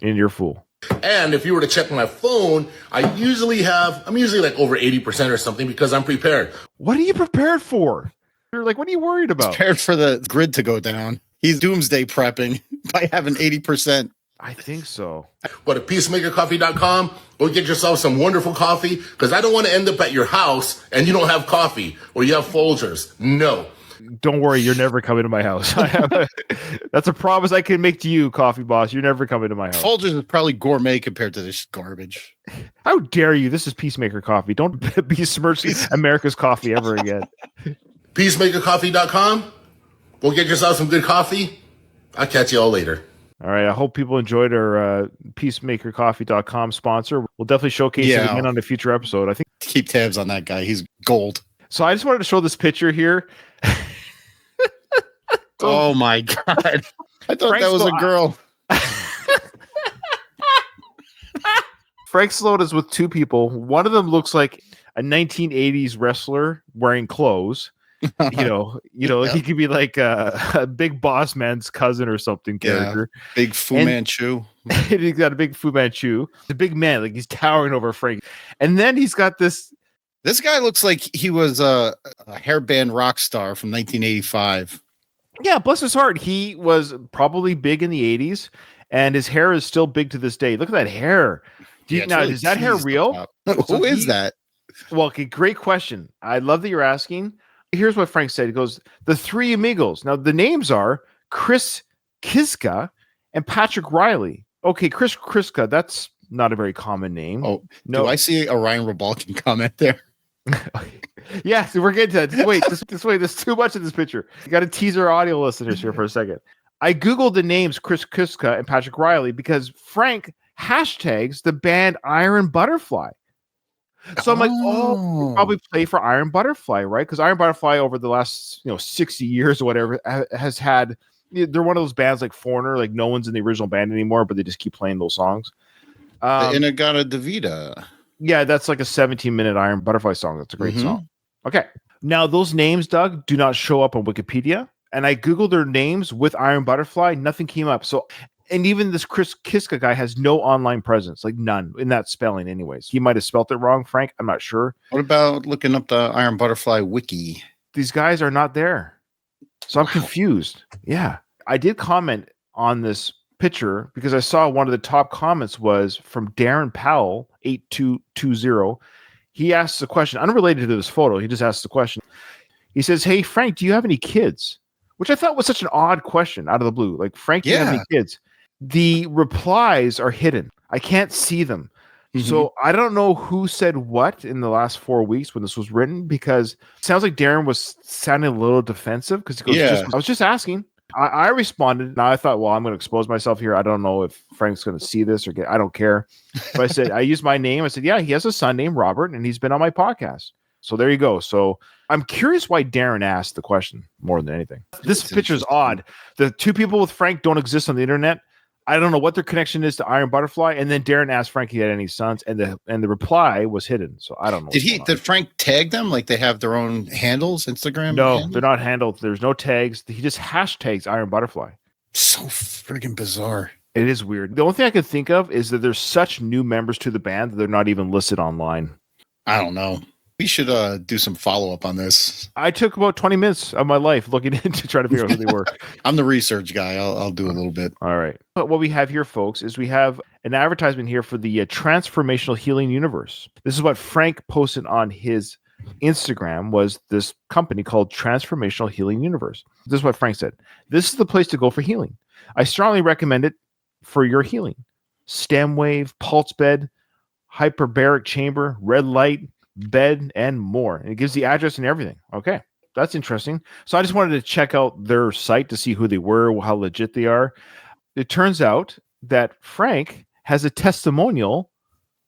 And you're a fool. And if you were to check my phone, I'm usually like over 80% or something because I'm prepared. What are you prepared for? You're like, what are you worried about? Prepared for the grid to go down. He's doomsday prepping by having 80%. I think so. Go to peacemakercoffee.com. Go get yourself some wonderful coffee because I don't want to end up at your house and you don't have coffee or you have Folgers. No. Don't worry, you're never coming to my house. That's a promise I can make to you, Coffee Boss. You're never coming to my house. Folgers is probably gourmet compared to this garbage. How dare you? This is Peacemaker Coffee. Don't besmirch America's coffee ever again. Peacemakercoffee.com. Go get yourself some good coffee. I'll catch you all later. All right. I hope people enjoyed our peacemakercoffee.com sponsor. We'll definitely showcase it again on a fufuture episode. I think keep tabs on that guy. He's gold. So I just wanted to show this picture here. Oh my God. I thought that was a girl. Frank Stallone is with 2 people. One of them looks like a 1980s wrestler wearing clothes. He could be like a big boss man's cousin or something character. Big Fu Manchu. He's got a big Fu Manchu. The big man, like he's towering over Frank. And then he's got this. This guy looks like he was a hairband rock star from 1985. Yeah, bless his heart. He was probably big in the 80s, and his hair is still big to this day. Look at that hair. Is that hair real? Who is that? Well, okay, great question. I love that you're asking. Here's what Frank said. He goes, the 3 amigos. Now, the names are Chris Kiska and Patrick Riley. Okay, Chris Kiska, that's not a very common name. Oh, no. Do I see a Ryan Rebalkin comment there? Yeah, so we're getting to that. Wait, there's too much in this picture. You got to tease our audio listeners here for a second. I Googled the names Chris Kiska and Patrick Riley because Frank hashtags the band Iron Butterfly. So I'm like, probably play for Iron Butterfly, right? Because Iron Butterfly over the last 60 years or whatever has had, they're one of those bands like Foreigner, like no one's in the original band anymore, but they just keep playing those songs. Inagata-Davida. Yeah, that's like a 17-minute Iron Butterfly song. That's a great song. Okay. Now, those names, Doug, do not show up on Wikipedia. And I Googled their names with Iron Butterfly. Nothing came up. So, and even this Chris Kiska guy has no online presence, like none in that spelling anyways. He might have spelt it wrong, Frank. I'm not sure. What about looking up the Iron Butterfly wiki? These guys are not there. So I'm confused. Yeah. I did comment on this picture because I saw one of the top comments was from Darren Powell, 8220. He asks a question unrelated to this photo. He just asks the question. He says, "Hey, Frank, do you have any kids?" Which I thought was such an odd question out of the blue. Like, Frank, do you have any kids? The replies are hidden. I can't see them. So I don't know who said what in the last 4 weeks when this was written, because it sounds like Darren was sounding a little defensive because he goes, I was just asking. I responded. Now I thought, well, I'm going to expose myself here. I don't know if Frank's going to see this or get, I don't care. But I said, I used my name. I said, yeah, he has a son named Robert and he's been on my podcast. So there you go. So I'm curious why Darren asked the question more than anything. This picture is odd. The 2 people with Frank don't exist on the internet. I don't know what their connection is to Iron Butterfly. And then Darren asked Frank if he had any sons, and the reply was hidden. So I don't know. Did Frank tag them? Like they have their own handles, Instagram? No, handles? they're not handled. There's no tags. He just hashtags Iron Butterfly. So friggin' bizarre. It is weird. The only thing I can think of is that there's such new members to the band that they're not even listed online. I don't know. We should do some follow-up on this. I took about 20 minutes of my life looking into trying to figure out who they were. I'm the research guy. I'll do a little bit. All right. But what we have here, folks, is we have an advertisement here for the Transformational Healing Universe. This is what Frank posted on his Instagram, was this company called Transformational Healing Universe. This is what Frank said. This is the place to go for healing. I strongly recommend it for your healing. Stem wave, pulse bed, hyperbaric chamber, red light, bed, and more. And it gives the address and everything. Okay, that's interesting. So I just wanted to check out their site to see who they were, how legit they are. It turns out that Frank has a testimonial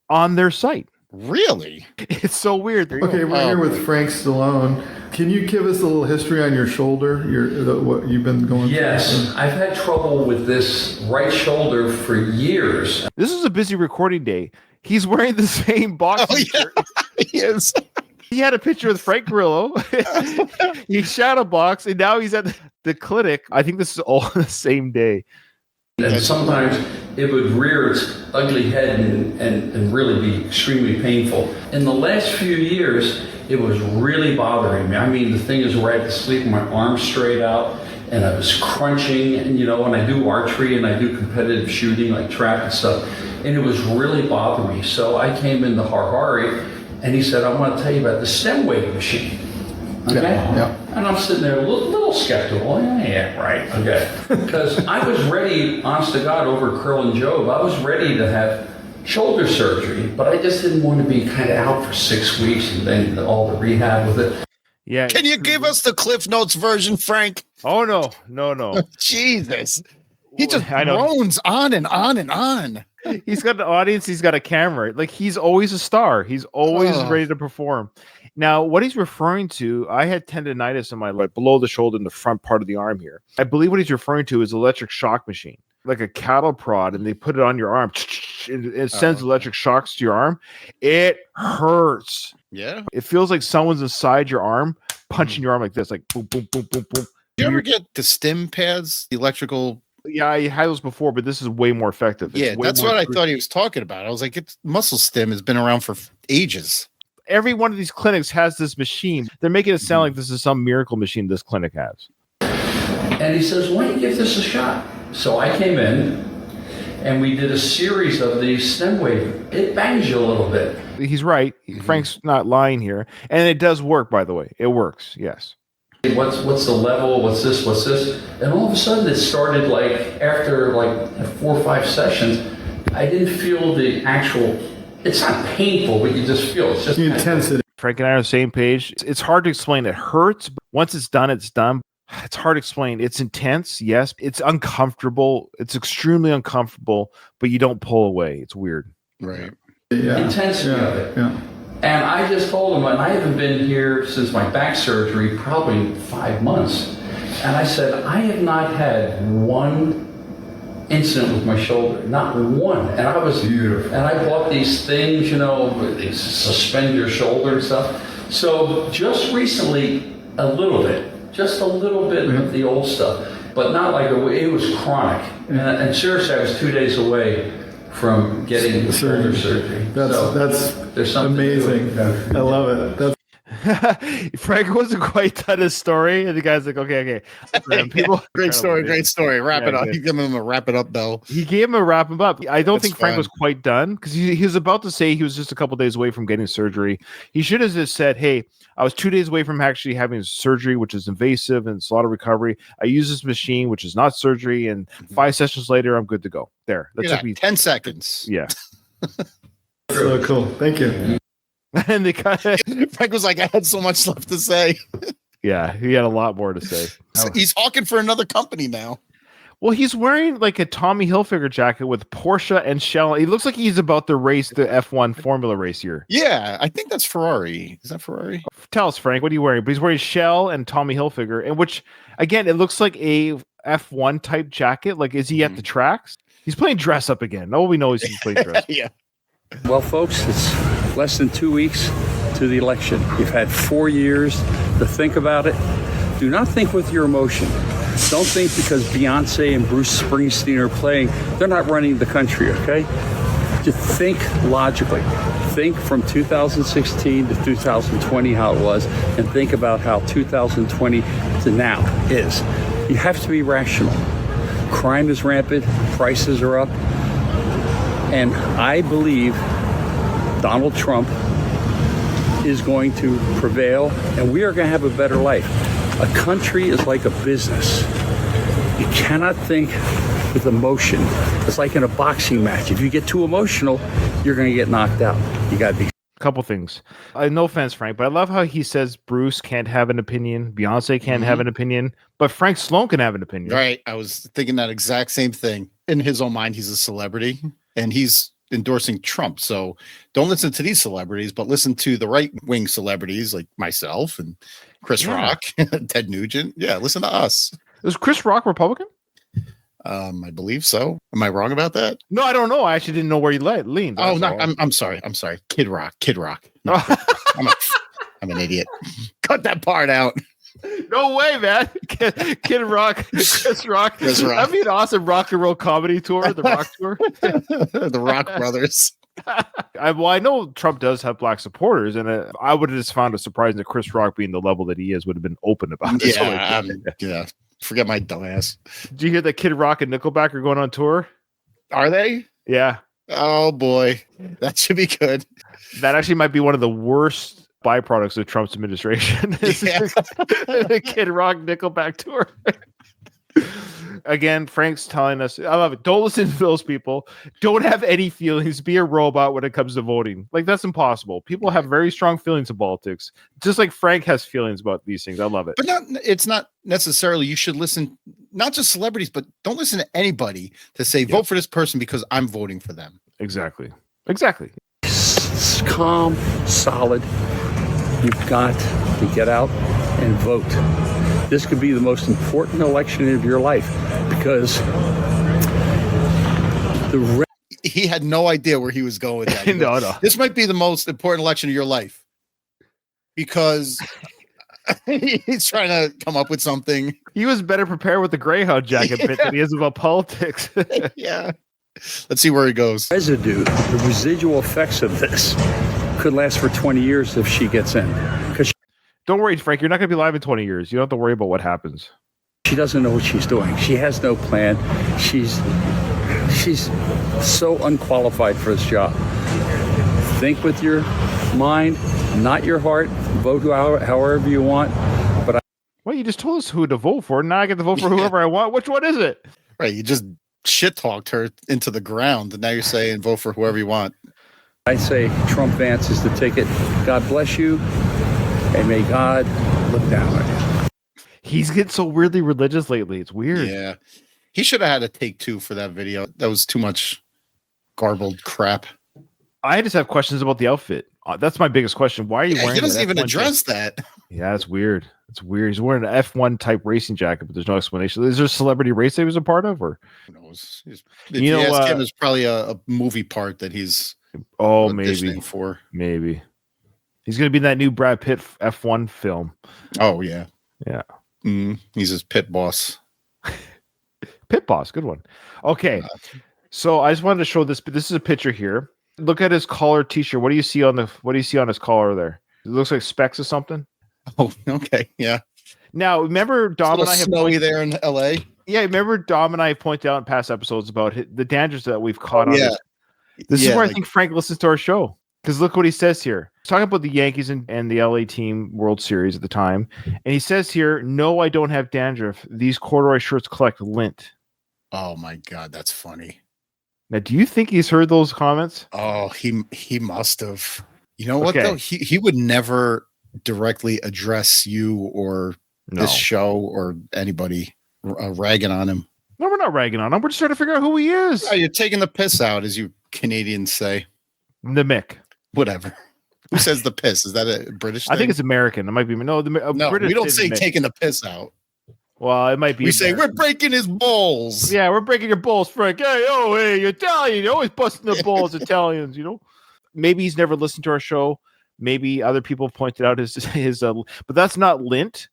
on their site. Really? It's so weird. Okay, we're here with Frank Stallone. Can you give us a little history on your shoulder? What you've been going through? Yes, I've had trouble with this right shoulder for years. This is a busy recording day. He's wearing the same boxing shirt. He is. He had a picture with Frank Grillo. He shadow boxed, and now he's at the clinic. I think this is all the same day. And sometimes it would rear its ugly head and really be extremely painful. In the last few years, it was really bothering me. I mean, the thing is where I had to sleep with my arms straight out, and I was crunching, and and I do archery and I do competitive shooting like trap and stuff, and it was really bothering me. So I came into Harhari, and he said, I want to tell you about the stem wave machine. Okay? Yeah. And I'm sitting there a little skeptical. Yeah, right. Okay. Because I was ready, honest to God, over Curl and Job, I was ready to have shoulder surgery, but I just didn't want to be kind of out for 6 weeks and then all the rehab with it. Yeah. Can you give us the Cliff Notes version, Frank? Oh, no. Jesus. He just drones on and on and on. He's got an audience. He's got a camera. Like, he's always a star. He's always ready to perform. Now, what he's referring to, I had tendonitis in my leg below the shoulder in the front part of the arm here. I believe what he's referring to is electric shock machine, like a cattle prod, and they put it on your arm. It sends electric shocks to your arm. It hurts. Yeah. It feels like someone's inside your arm, punching your arm like this, like boom, boom, boom, boom, boom. Do you ever get the stim pads, the electrical? Yeah, I had those before, but this is way more effective. That's what I thought he was talking about. I was like, it's muscle stim has been around for ages. Every one of these clinics has this machine. They're making it sound like this is some miracle machine this clinic has. And he says, why don't you give this a shot? So I came in, and we did a series of these stem wave. It bangs you a little bit. He's right. Frank's not lying here. And it does work, by the way. It works, yes. What's the level? What's this? And all of a sudden it started after 4 or 5 sessions, I didn't feel the actual, it's not painful, but you just feel it's just the intensity. Frank and I are on the same page. It's hard to explain. It hurts, but once it's done, it's done. It's hard to explain. It's intense, yes. It's uncomfortable. It's extremely uncomfortable, but you don't pull away. It's weird. Right. Yeah. Intensity of it. Yeah. And I just told him, and I haven't been here since my back surgery, probably 5 months. And I said, I have not had one incident with my shoulder, not one. And I was beautiful. And I bought these things, they suspend your shoulder and stuff. So just recently, just a little bit of the old stuff, but not it was chronic. And seriously, I was 2 days away from getting the shoulder surgery. That's there's something amazing. I love it. Frank wasn't quite done his story, and the guy's like, okay. Great story. Wrap it up. You give him a wrap it up bell. He gave him a wrap him up. I don't think Frank fun. was quite done because he was about to say he was just a couple days away from getting surgery. He should have just said, hey, I was 2 days away from actually having surgery, which is invasive and it's a lot of recovery. I use this machine, which is not surgery, and 5 sessions later, I'm good to go. There. That took me 10 seconds. Yeah. So cool. Thank you. And Frank was like, I had so much left to say. Yeah, he had a lot more to say. He's hawking for another company now. Well, he's wearing like a Tommy Hilfiger jacket with Porsche and Shell. He looks like he's about to race the F1 Formula race here. Yeah, I think that's Ferrari. Is that Ferrari? Tell us, Frank, what are you wearing? But he's wearing Shell and Tommy Hilfiger, and which, again, it looks like a F1 type jacket. Like, is he at the tracks? He's playing dress up again. No, we know he's playing dress. Yeah. Well, folks, it's less than 2 weeks to the election. You've had 4 years to think about it. Do not think with your emotion. Don't think because Beyonce and Bruce Springsteen are playing, they're not running the country, okay? Just think logically. Think from 2016 to 2020 how it was, and think about how 2020 to now is. You have to be rational. Crime is rampant, prices are up, and I believe Donald Trump is going to prevail, and we are going to have a better life. A country is like a business. You cannot think with emotion. It's like in a boxing match. If you get too emotional, you're going to get knocked out. You got to be. Couple things. No offense, Frank, but I love how he says Bruce can't have an opinion, Beyonce can't have an opinion, but Frank Stallone can have an opinion. Right. I was thinking that exact same thing. In his own mind, he's a celebrity, and he's endorsing Trump. So don't listen to these celebrities, but listen to the right-wing celebrities like myself and Chris Rock, Ted Nugent. Yeah, listen to us. Is Chris Rock Republican? I believe so. Am I wrong about that? No, I don't know. I actually didn't know where he leaned. Oh, no, I'm sorry. Kid Rock. No, I'm an idiot. Cut that part out. No way, man. Kid Rock, Chris Rock. That'd be an awesome rock and roll comedy tour, the Rock Tour. The Rock Brothers. I know Trump does have black supporters, and I would have just found it surprising that Chris Rock, being the level that he is, would have been open about it. Yeah. Forget my dumbass. Did you hear that Kid Rock and Nickelback are going on tour? Are they? Yeah. Oh boy, that should be good. That actually might be one of the worst byproducts of Trump's administration. The Kid Rock Nickelback tour. Again, Frank's telling us, I love it. Don't listen to those people. Don't have any feelings. Be a robot when it comes to voting. Like, that's impossible. People have very strong feelings in politics. Just like Frank has feelings about these things. I love it. But it's not necessarily you should listen, not just celebrities, but don't listen to anybody to say, vote for this person because I'm voting for them. Exactly. It's calm, solid. You've got to get out and vote. This could be the most important election of your life because he had no idea where he was going with that. No. This might be the most important election of your life because he's trying to come up with something. He was better prepared with the Greyhound jacket bit than he is about politics. Yeah. Let's see where he goes. Residue, the residual effects of this could last for 20 years if she gets in. Don't worry, Frank. You're not going to be live in 20 years. You don't have to worry about what happens. She doesn't know what she's doing. She has no plan. She's so unqualified for this job. Think with your mind, not your heart. Vote however you want. But well, you just told us who to vote for. Now I get to vote for whoever I want. Which one is it? Right. You just shit talked her into the ground, and now you're saying vote for whoever you want. I say Trump Vance is the ticket. God bless you. And may God look down on you. He's getting so weirdly religious lately. It's weird. Yeah. He should have had a take two for that video. That was too much garbled crap. I just have questions about the outfit. That's my biggest question. Why are you wearing he doesn't even F1 address that. Yeah, it's weird. It's weird. He's wearing an F1 type racing jacket, but there's no explanation. Is there a celebrity race that he was a part of? Or who knows? Him, it's probably a movie part that he's maybe for. Maybe. He's going to be in that new Brad Pitt F1 film. Oh, yeah. Yeah. He's his pit boss. Pit boss. Good one. Okay. So I just wanted to show this, but this is a picture here. Look at his collar t-shirt. What do you see on his collar there? It looks like specks or something. Oh, okay. Yeah. Now, remember Dom and I have snowy there in LA? Yeah, remember Dom and I pointed out in past episodes about the dandruff that we've caught on this. This is where I think Frank listens to our show. Because look what he says here. He's talking about the Yankees and the LA team World Series at the time. And he says here, no, I don't have dandruff. These corduroy shirts collect lint. Oh, my God. That's funny. Now, do you think he's heard those comments? Oh, he must have. You know what, though? He would never directly address you or this show or anybody ragging on him. No, we're not ragging on him. We're just trying to figure out who he is. Oh, you're taking the piss out, as you Canadians say. The Mick. Whatever. Who says the piss? Is that a British thing? I think it's American. It might be. No, British we don't say taking the piss out. Well, it might be. We say we're breaking his balls. Yeah, we're breaking your balls, Frank. Hey, you're Italian. You're always busting the balls, Italians. Maybe he's never listened to our show. Maybe other people pointed out his but that's not lint.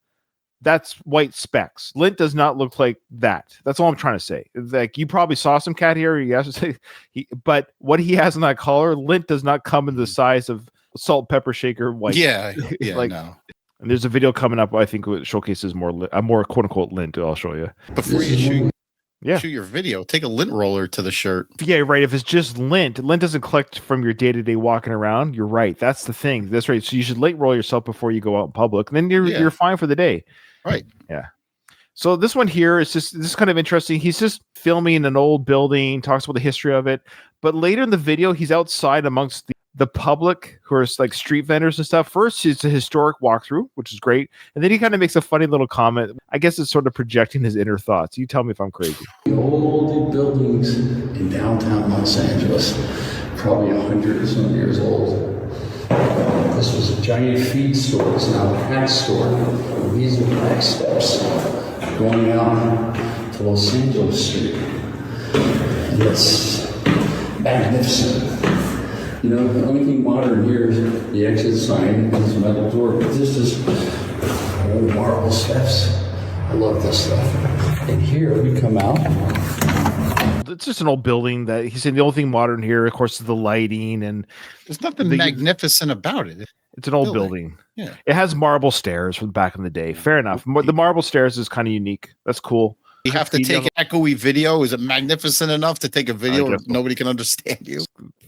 That's white specks. Lint does not look like that. That's all I'm trying to say. It's like you probably saw some cat hair. But what he has in that collar, lint does not come in the size of salt, pepper shaker white. Yeah, no. And there's a video coming up. I think it showcases more quote unquote lint. I'll show you before you shoot your video. Take a lint roller to the shirt. Yeah, right. If it's just lint doesn't collect from your day to day walking around. You're right. That's the thing. That's right. So you should lint roll yourself before you go out in public. And then you're fine for the day. Right. Yeah. So this one here is this is kind of interesting. He's just filming an old building, talks about the history of it. But later in the video, he's outside amongst the public who are like street vendors and stuff. First, it's a historic walkthrough, which is great. And then he kind of makes a funny little comment. I guess it's sort of projecting his inner thoughts. You tell me if I'm crazy. Old buildings in downtown Los Angeles, probably 100 or some years old. This was a giant feed store. It's now a hat store. And these are back steps going out to Los Angeles Street. And it's magnificent. The only thing modern here is the exit sign and this metal door. But this is old marble steps. I love this stuff. And here we come out. It's just an old building that he said the only thing modern here, of course, is the lighting, and there's nothing magnificent about it. It's an old building. Yeah. It has marble stairs from back in the day. Fair enough. The marble stairs is kind of unique. That's cool. You have to take an echoey video. Is it magnificent enough to take a video where nobody can understand you?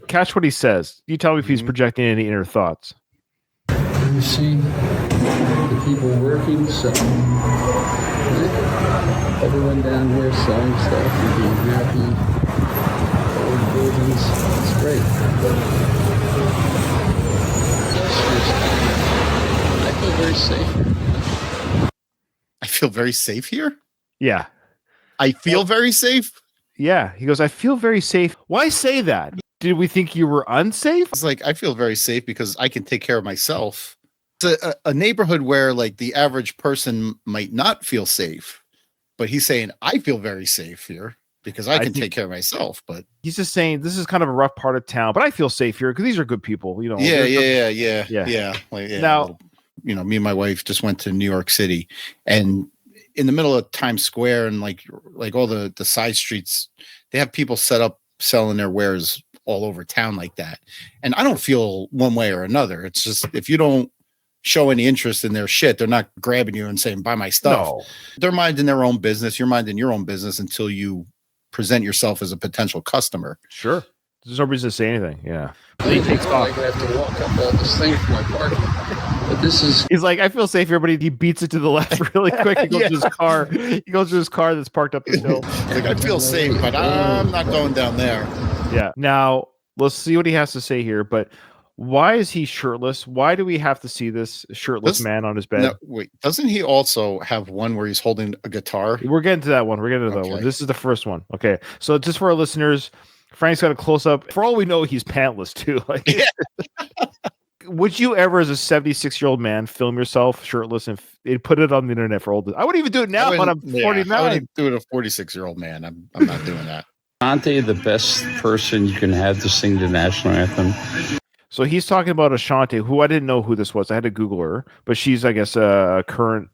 Catch what he says. You tell me if he's projecting any inner thoughts. You see the people working, so everyone down here selling stuff and being happy. Old buildings. It's great. I feel very safe. I feel very safe here? Yeah. I feel very safe? Yeah. He goes, I feel very safe. Why say that? Did we think you were unsafe? It's like, I feel very safe because I can take care of myself. It's a neighborhood where like the average person might not feel safe. But he's saying, I feel very safe here because I can take care of myself. But he's just saying this is kind of a rough part of town, but I feel safe here because these are good people. Yeah. Like, now, me and my wife just went to New York City, and in the middle of Times Square and like all the side streets, they have people set up selling their wares all over town like that. And I don't feel one way or another. It's just if you don't show any interest in their shit, they're not grabbing you and saying, buy my stuff. No. They're minding their own business. You're minding your own business until you present yourself as a potential customer. Sure. There's no reason to say anything. Yeah. He takes off. I have to walk up all this thing for my parking. But this is... He's like, I feel safe here, but he beats it to the left really quick. He goes to his car. He goes to his car that's parked up the hill. Like, I feel safe, but I'm not going down there. Yeah. Now, let's see what he has to say here, but why is he shirtless? Why do we have to see this shirtless man on his bed? No, wait, doesn't he also have one where he's holding a guitar? We're getting to that one. That one. This is the first one. Okay. So just for our listeners, Frank's got a close up. For all we know, he's pantless too. Like, would you ever, as a 76-year-old man, film yourself shirtless and put it on the internet for old? I wouldn't even do it now when I'm 49. I wouldn't do it a 46-year-old man. I'm not doing that. Aren't they the best person you can have to sing the national anthem? So he's talking about Ashanti, who I didn't know who this was. I had to Google her, but she's, I guess, a current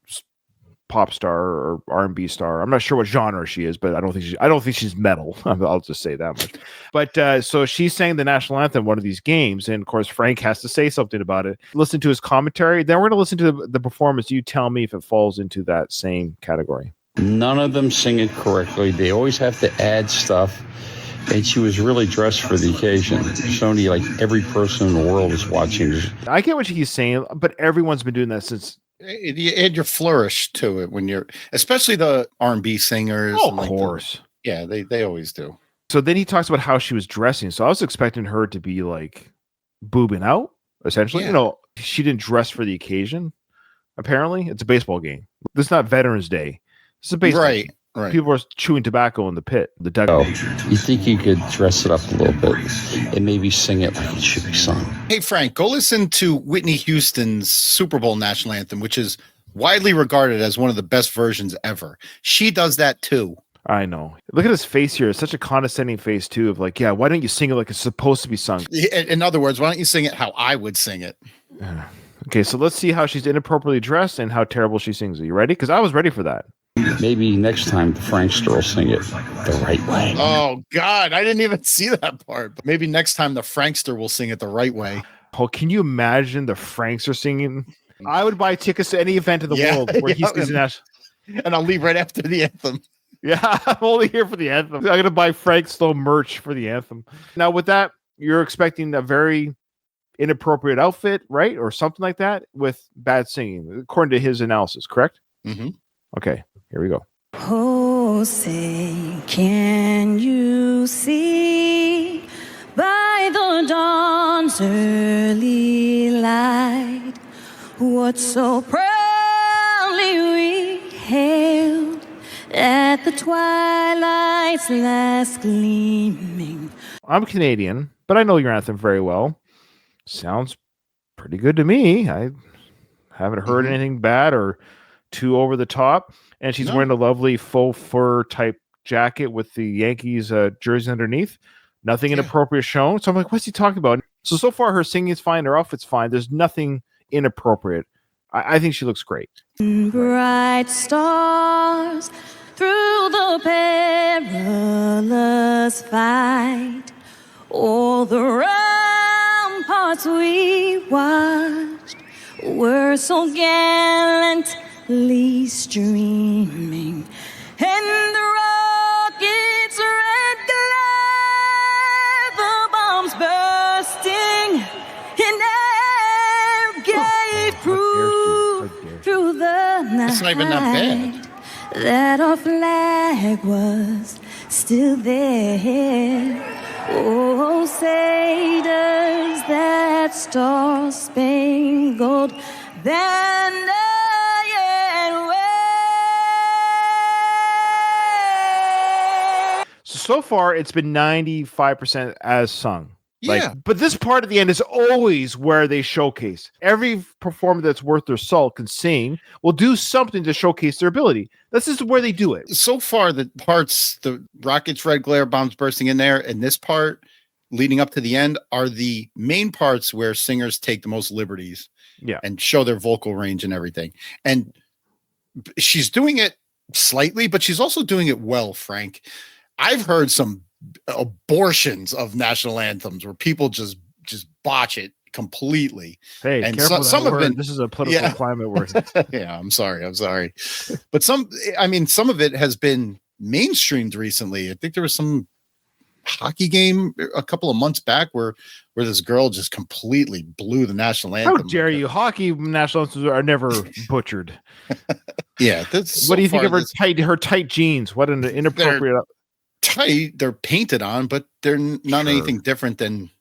pop star or R&B star. I'm not sure what genre she is, but I don't think she's metal. I'll just say that much. But so she's sang the national anthem one of these games, and of course Frank has to say something about it. Listen to his commentary. Then we're going to listen to the performance. You tell me if it falls into that same category. None of them sing it correctly. They always have to add stuff. And she was really dressed for the occasion. Sony, like every person in the world is watching. I get what he's saying, but everyone's been doing that since. You add your flourish to it when you're, especially the R&B singers. Oh, of course. They always do. So then he talks about how she was dressing. So I was expecting her to be like boobing out, essentially. Yeah. She didn't dress for the occasion. Apparently, it's a baseball game. This is not Veterans Day. It's a baseball game. Right. People are chewing tobacco in the pit, the dugout. You think you could dress it up a little bit and maybe sing it like it should be sung? Hey, Frank, go listen to Whitney Houston's Super Bowl national anthem, which is widely regarded as one of the best versions ever. She does that too. I know. Look at his face here. It's such a condescending face too of like, yeah, why don't you sing it like it's supposed to be sung? In other words, why don't you sing it how I would sing it? Okay, so let's see how she's inappropriately dressed and how terrible she sings. Are you ready? Because I was ready for that. Maybe next time the Frankster will sing it the right way. Oh, God. I didn't even see that part. But maybe next time the Frankster will sing it the right way. Oh, can you imagine the Frankster singing? I would buy tickets to any event in the world where he sings national. And I'll leave right after the anthem. Yeah, I'm only here for the anthem. I'm going to buy Frank Stallone merch for the anthem. Now, with that, you're expecting a very inappropriate outfit, right? Or something like that with bad singing, according to his analysis, correct? Mm-hmm. Okay, here we go. Oh, say, can you see by the dawn's early light what so proudly we hailed at the twilight's last gleaming? I'm Canadian, but I know your anthem very well. Sounds pretty good to me. I haven't heard anything bad or too over the top. And she's wearing a lovely faux fur type jacket with the Yankees jersey underneath. Nothing inappropriate shown. So I'm like, what's he talking about? So far, her singing is fine. Her outfit's fine. There's nothing inappropriate. I think she looks great. Bright stars through the perilous fight. All the ramparts we watched were so gallantly streaming, and the rockets' red glare, the bombs bursting in air gave proof through the night. It's not even that bad. That our flag was still there. Oh, say does that star-spangled banner yet wave? So far, it's been 95% as sung. But this part at the end is always where they showcase. Every performer that's worth their salt can sing, will do something to showcase their ability. This is where they do it. So far, the parts, the rockets, red glare, bombs bursting in there, and this part leading up to the end are the main parts where singers take the most liberties and show their vocal range and everything. And she's doing it slightly, but she's also doing it well, Frank. I've heard some abortions of national anthems where people just botch it completely. Hey, and careful some have been. This is a political climate where yeah, I'm sorry, but some of it has been mainstreamed recently. I think there was some hockey game a couple of months back where this girl just completely blew the national anthem. How dare you? Hockey national anthems are never butchered. Yeah, what do you think of her tight jeans? What an inappropriate. Tight, they're painted on, but they're not anything different than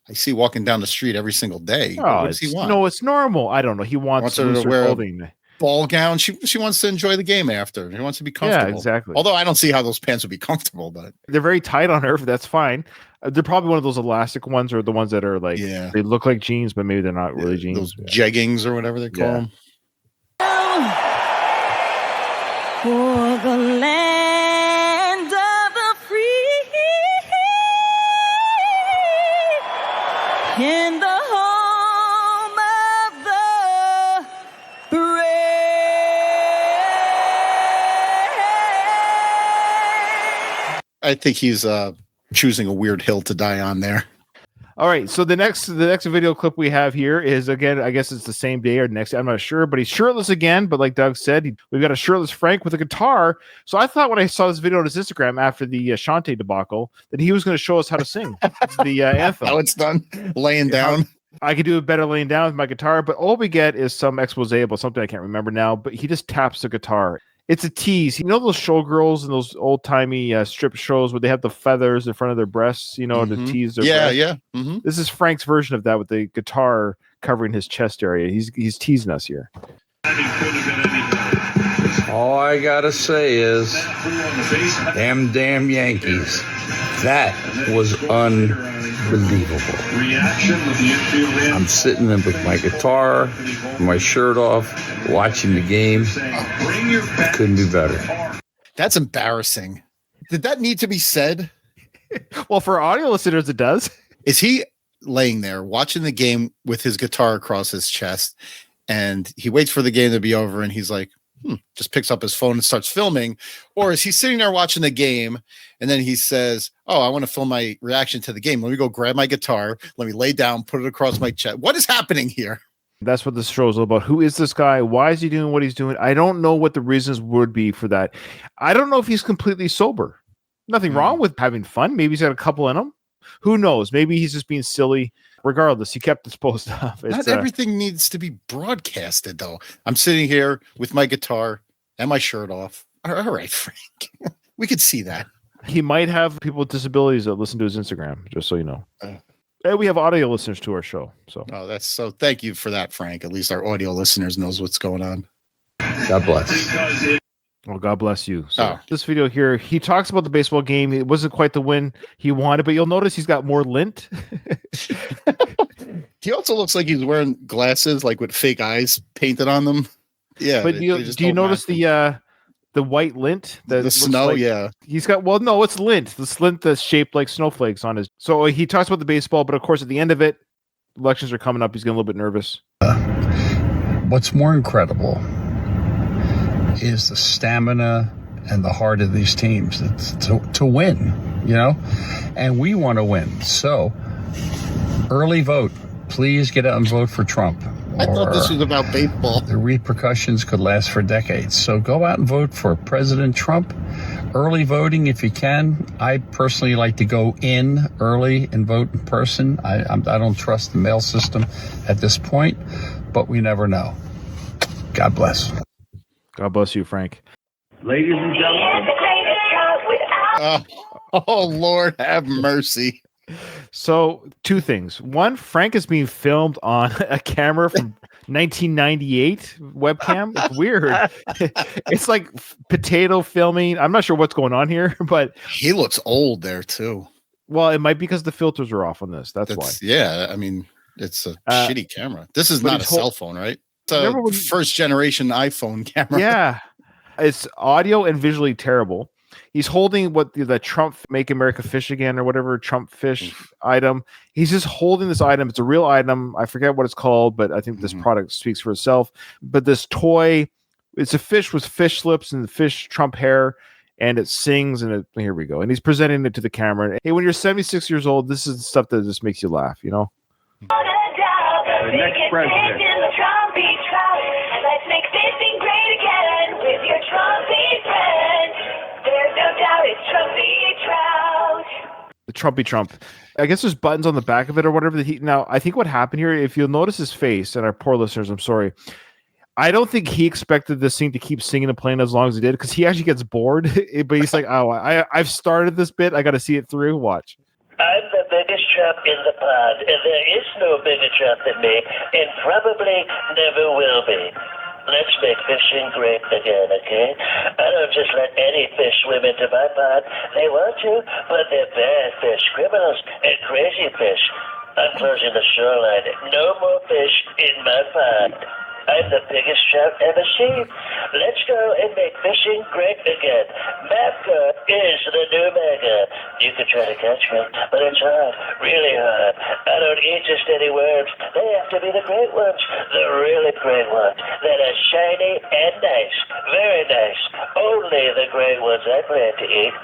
I see walking down the street every single day. What does he want? No, it's normal. I don't know. He wants her to wear clothing. A ball gown. She wants to enjoy the game after. She wants to be comfortable. Yeah, exactly. Although I don't see how those pants would be comfortable, but they're very tight on her. That's fine. They're probably one of those elastic ones, or the ones that are like they look like jeans, but maybe they're not really jeans. Those jeggings or whatever they call them. For the land of the free, in the home of the brave. I think he's choosing a weird hill to die on there. All right, so the next video clip we have here is, again, I guess it's the same day or next day, I'm not sure, but he's shirtless again. But like Doug said, we've got a shirtless Frank with a guitar. So I thought when I saw this video on his Instagram after the Shantae debacle that he was going to show us how to sing the anthem. How it's done, laying down. I could do it better laying down with my guitar, but all we get is some expose about something I can't remember now. But he just taps the guitar. It's a tease. You know those showgirls and those old-timey strip shows where they have the feathers in front of their breasts, to tease their breasts? Yeah. Mm-hmm. This is Frank's version of that with the guitar covering his chest area. He's teasing us here. All I gotta say is, damn Yankees. That was unbelievable. I'm sitting there with my guitar, my shirt off, watching the game. Couldn't be better. That's embarrassing. Did that need to be said? Well, for audio listeners, it does. Is he laying there watching the game with his guitar across his chest, and he waits for the game to be over, and he's like, just picks up his phone and starts filming? Or is he sitting there watching the game, and then he says, oh, I want to film my reaction to the game. Let me go grab my guitar. Let me lay down, put it across my chest. What is happening here? That's what this show is all about. Who is this guy? Why is he doing what he's doing? I don't know what the reasons would be for that. I don't know if he's completely sober. Nothing wrong with having fun. Maybe he's got a couple in him. Who knows? Maybe he's just being silly. Regardless, he kept this post up. Not everything needs to be broadcasted, though. I'm sitting here with my guitar and my shirt off. All right, Frank. We could see that. He might have people with disabilities that listen to his Instagram, just so you know. And we have audio listeners to our show. So thank you for that, Frank. At least our audio listeners knows what's going on. God bless. Well, God bless you. So this video here, he talks about the baseball game. It wasn't quite the win he wanted, but you'll notice he's got more lint. He also looks like he's wearing glasses, like with fake eyes painted on them. Yeah. But do you notice the white lint? The snow, yeah. He's got, well, no, it's lint. This lint that's shaped like snowflakes on his. So he talks about the baseball, but of course, at the end of it, elections are coming up. He's getting a little bit nervous. What's more incredible is the stamina and the heart of these teams to win, and we want to win. So early vote, please get out and vote for Trump. I thought this was about baseball. The repercussions could last for decades. So go out and vote for President Trump. Early voting if you can. I personally like to go in early and vote in person. I don't trust the mail system at this point, but we never know. God bless. God bless you, Frank. Ladies and gentlemen. Oh, Lord, have mercy. So, two things. One, Frank is being filmed on a camera from 1998 webcam. It's weird. It's like potato filming. I'm not sure what's going on here, but he looks old there too. Well, it might be because the filters are off on this. That's why. Yeah, I mean, it's a shitty camera. This is not a cell phone, right? It's a first generation iPhone camera. Yeah, it's audio and visually terrible. He's holding what the Trump Make America Fish Again or whatever Trump fish item. He's just holding this item. It's a real item. I forget what it's called, but I think this product speaks for itself. But this toy, it's a fish with fish lips and the fish Trump hair, and it sings. And here we go. And he's presenting it to the camera. Hey, when you're 76 years old, this is the stuff that just makes you laugh, The next president. Let's make fishing great again with your Trumpy friend. There's no doubt it's Trumpy Trout. The Trumpy Trump. I guess there's buttons on the back of it or whatever. Now, I think what happened here, if you'll notice his face, and our poor listeners, I'm sorry, I don't think he expected this thing to keep singing and playing as long as it did, because he actually gets bored. But he's like, oh, I've started this bit. I got to see it through. Watch. I'm the biggest Trump in the pond, and there is no bigger Trump than me, and probably never will be. Let's make fishing great again, okay? I don't just let any fish swim into my pond. They want to, but they're bad fish, criminals, and crazy fish. I'm closing the shoreline. No more fish in my pond. I'm the biggest trout ever seen. Let's go and make fishing great again. Mapka is the new mega. You can try to catch me, but it's hard, really hard. I don't eat just any worms. They have to be the great ones, the really great ones, that are shiny and nice, very nice. Only the great ones I plan to eat.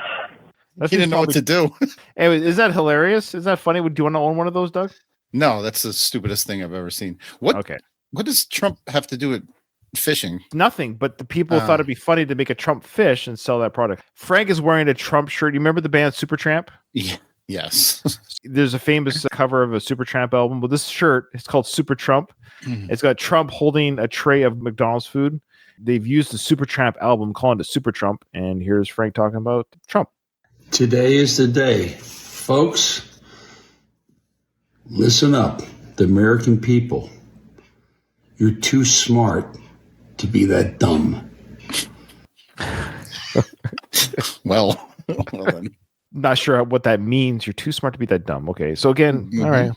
He didn't know what to do. Anyway, is that hilarious? Is that funny? Do you want to own one of those, Doug? No, that's the stupidest thing I've ever seen. What does Trump have to do with fishing? Nothing, but the people thought it'd be funny to make a Trump fish and sell that product. Frank is wearing a Trump shirt. You remember the band Supertramp? Yeah. Yes. There's a famous cover of a Supertramp album. Well, this shirt, it's called Super Trump. It's got Trump holding a tray of McDonald's food. They've used the Supertramp album, calling it Super Trump. And here's Frank talking about Trump. Today is the day. Folks, listen up. The American people. You're too smart to be that dumb. Well then. Not sure what that means. You're too smart to be that dumb. Okay. So again, all right.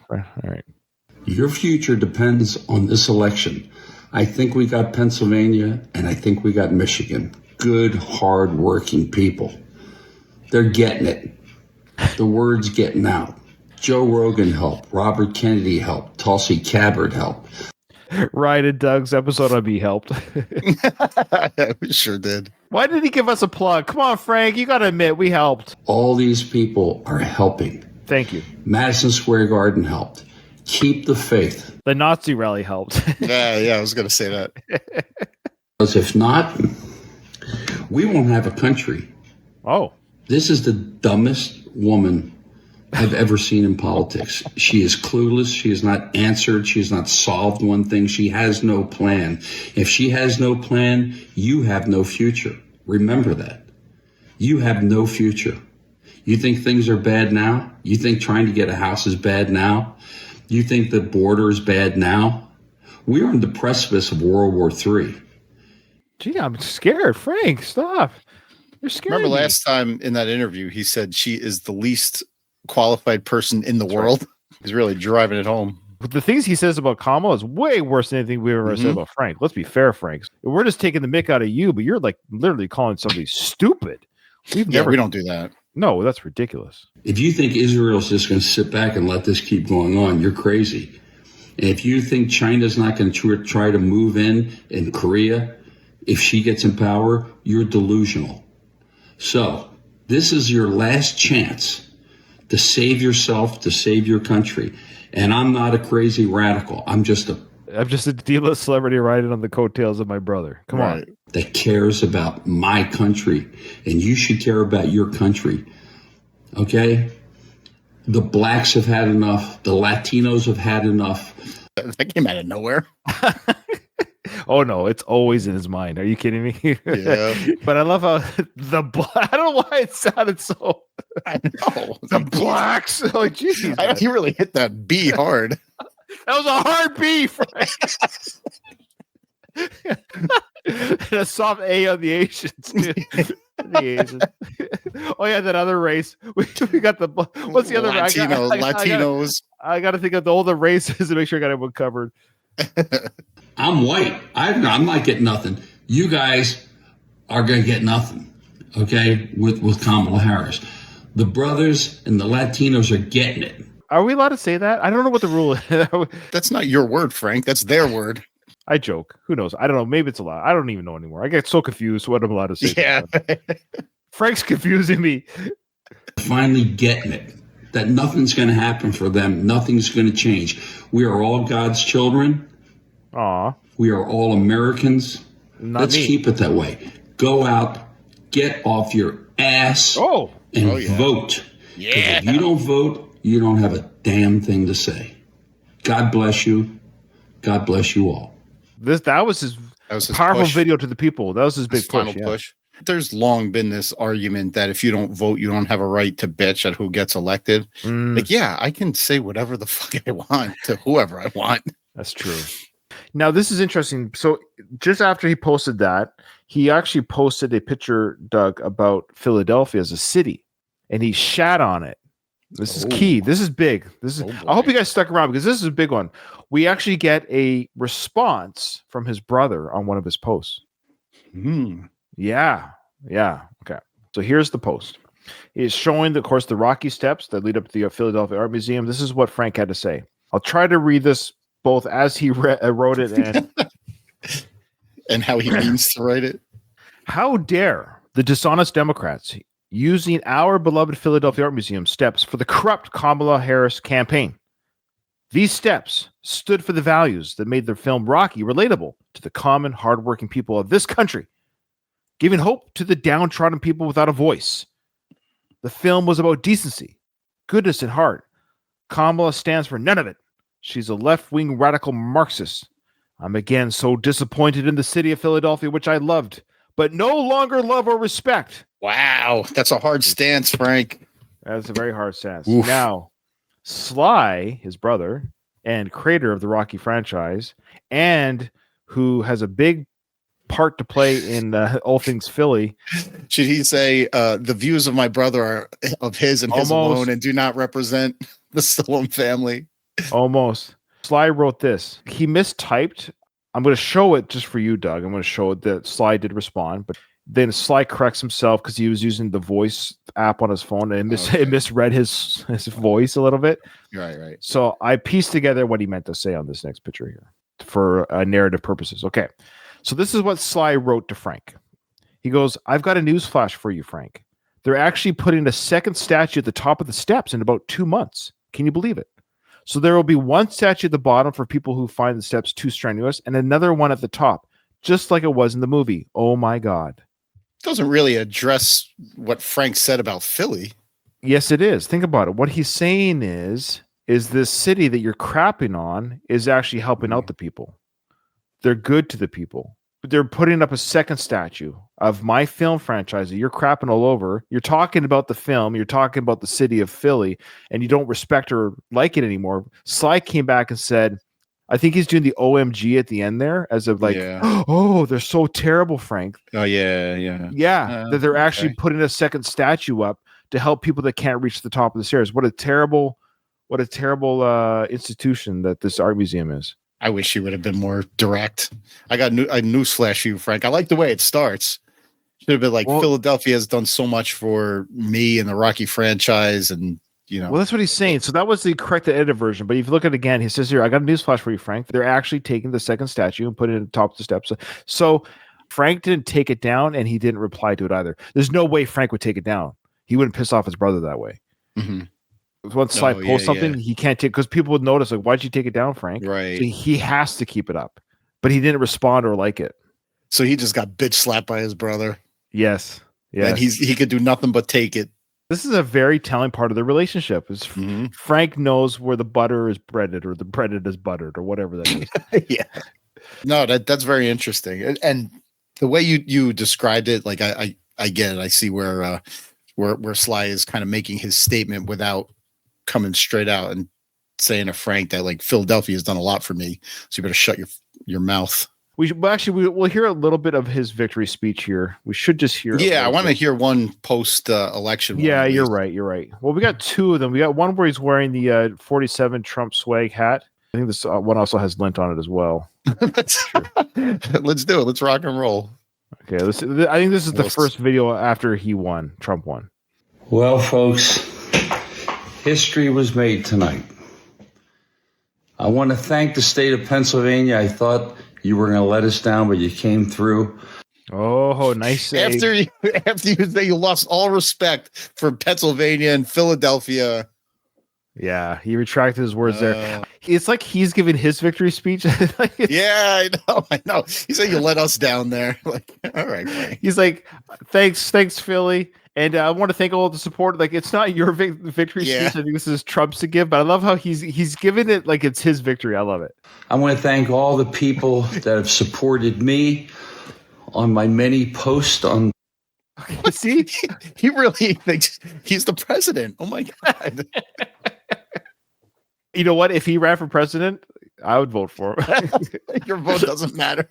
Your future depends on this election. I think we got Pennsylvania and I think we got Michigan. Good, hard-working people. They're getting it. The word's getting out. Joe Rogan helped. Robert Kennedy helped. Tulsi Gabbard helped. Ryan and Doug's episode on me helped. We sure did. Why did he give us a plug? Come on, Frank. You got to admit, we helped. All these people are helping. Thank you. Madison Square Garden helped. Keep the faith. The Nazi rally helped. Yeah, I was going to say that. Because if not, we won't have a country. Oh. This is the dumbest woman I've ever seen in politics. She is clueless. She has not answered. She has not solved one thing. She has no plan. If she has no plan, you have no future. Remember that. You have no future. You think things are bad now? You think trying to get a house is bad now? You think the border is bad now? We're on the precipice of World War III. Gee, I'm scared. Frank, stop. You're scared. Remember last time in that interview, he said she is the least qualified person in the world. Right. He's really driving it home. But the things he says about Kamala is way worse than anything we've ever said about Frank. Let's be fair, Frank. We're just taking the mick out of you, but you're like literally calling somebody stupid. We don't do that. No, that's ridiculous. If you think Israel's just going to sit back and let this keep going on, you're crazy. And if you think China's not going to try to move in Korea, if she gets in power, you're delusional. So this is your last chance to save yourself, to save your country. And I'm not a crazy radical. I'm just a D-list celebrity riding on the coattails of my brother. Come on. That cares about my country. And you should care about your country. Okay? The blacks have had enough. The Latinos have had enough. That came out of nowhere. Oh, no. It's always in his mind. Are you kidding me? Yeah. But I love how I don't know why it sounded so... I know. The blacks. Like, geez. He really hit that B hard. That was a hard B, Frank. And a soft A on the Asians, too. The Asians. Oh, yeah, that other race. We got the... What's the other race? Latinos. I got to think of all the races to make sure I got everyone covered. I'm white. I'm not getting nothing. You guys are going to get nothing, okay, with Kamala Harris. The brothers and the Latinos are getting it. Are we allowed to say that? I don't know what the rule is. That's not your word, Frank. That's their word. I joke. Who knows? I don't know. Maybe it's allowed. I don't even know anymore. I get so confused what I'm allowed to say. Yeah. Frank's confusing me. Finally getting it. That nothing's going to happen for them. Nothing's going to change. We are all God's children. Aw. We are all Americans. Let's keep it that way. Go out, get off your ass, and vote. Yeah. If you don't vote, you don't have a damn thing to say. God bless you. God bless you all. That was his powerful push. Video to the people. That was his big final push. There's long been this argument that if you don't vote, you don't have a right to bitch at who gets elected. Like, yeah, I can say whatever the fuck I want to whoever I want. That's true. Now, this is interesting. So just after he posted that, he actually posted a picture, Doug, about Philadelphia as a city, and he shat on it. This is key. This is big. I hope you guys stuck around because this is a big one. We actually get a response from his brother on one of his posts. Yeah. Okay. So here's the post. It's showing, of course, the rocky steps that lead up to the Philadelphia Art Museum. This is what Frank had to say. I'll try to read this both as he wrote it and and how he means to write it. How dare the dishonest Democrats using our beloved Philadelphia Art Museum steps for the corrupt Kamala Harris campaign? These steps stood for the values that made their film Rocky relatable to the common, hardworking people of this country, giving hope to the downtrodden people without a voice. The film was about decency, goodness, and heart. Kamala stands for none of it. She's a left-wing radical Marxist. I'm again so disappointed in the city of Philadelphia, which I loved, but no longer love or respect. Wow, that's a hard stance, Frank. That's a very hard stance. Oof. Now, Sly, his brother, and creator of the Rocky franchise, and who has a big part to play in all things Philly. Should he say the views of my brother are of his and his alone and do not represent the Stallone family? Almost. Sly wrote this. He mistyped. I'm going to show it just for you, Doug. I'm going to show it that Sly did respond, but then Sly corrects himself because he was using the voice app on his phone and it misread his voice a little bit. Right. So I pieced together what he meant to say on this next picture here for narrative purposes. Okay. So this is what Sly wrote to Frank. He goes, I've got a news flash for you, Frank. They're actually putting a second statue at the top of the steps in about 2 months. Can you believe it? So there will be one statue at the bottom for people who find the steps too strenuous and another one at the top, just like it was in the movie. Oh my God. Doesn't really address what Frank said about Philly. Yes, it is. Think about it. What he's saying is this city that you're crapping on is actually helping out the people. They're good to the people. But they're putting up a second statue of my film franchise that you're crapping all over. You're talking about the film. You're talking about the city of Philly, and you don't respect or like it anymore. Sly came back and said, I think he's doing the OMG at the end there as of like, oh, they're so terrible, Frank. Oh, yeah. That they're actually putting a second statue up to help people that can't reach the top of the stairs. What a terrible institution that this art museum is. I wish he would have been more direct. I got a newsflash for you, Frank. I like the way it starts. Should have been like, Philadelphia has done so much for me and the Rocky franchise, and Well, that's what he's saying. So that was the correct edited version. But if you look at it again, he says here, I got a newsflash for you, Frank. They're actually taking the second statue and putting it at the top of the steps. So Frank didn't take it down, and he didn't reply to it either. There's no way Frank would take it down. He wouldn't piss off his brother that way. Mm-hmm. Once Sly posts something, he can't take, because people would notice, like, why'd you take it down, Frank? Right. So he has to keep it up. But he didn't respond or like it. So he just got bitch slapped by his brother. Yes. And he could do nothing but take it. This is a very telling part of the relationship. Is Frank knows where the butter is breaded or the breaded is buttered or whatever that is. Yeah. No, that's very interesting. And the way you described it, like I get it. I see where Sly is kind of making his statement without coming straight out and saying to Frank that, like, Philadelphia has done a lot for me, so you better shut your mouth. We'll hear a little bit of his victory speech here. We should just hear. Yeah, I want to hear one post election. Yeah, you're right. Well, we got two of them. We got one where he's wearing the 47 Trump swag hat. I think this one also has lint on it as well. Let's do it. Let's rock and roll. Okay, I think this is the first video after Trump won. Well, folks, history was made tonight. I want to thank the state of Pennsylvania. I thought you were going to let us down, but you came through. Oh, nice save. After you say you lost all respect for Pennsylvania and Philadelphia. Yeah, he retracted his words there. It's like he's giving his victory speech. Yeah, I know. He said you let us down there. Like, all right. Frank. He's like, thanks, Philly. And I want to thank all the support. Like, it's not your victory speech. I think this is Trump's to give, but I love how he's giving it like it's his victory. I love it. I want to thank all the people that have supported me on my many posts on. See, he really thinks he's the president. Oh my God. You know what? If he ran for president, I would vote for him. Your vote doesn't matter.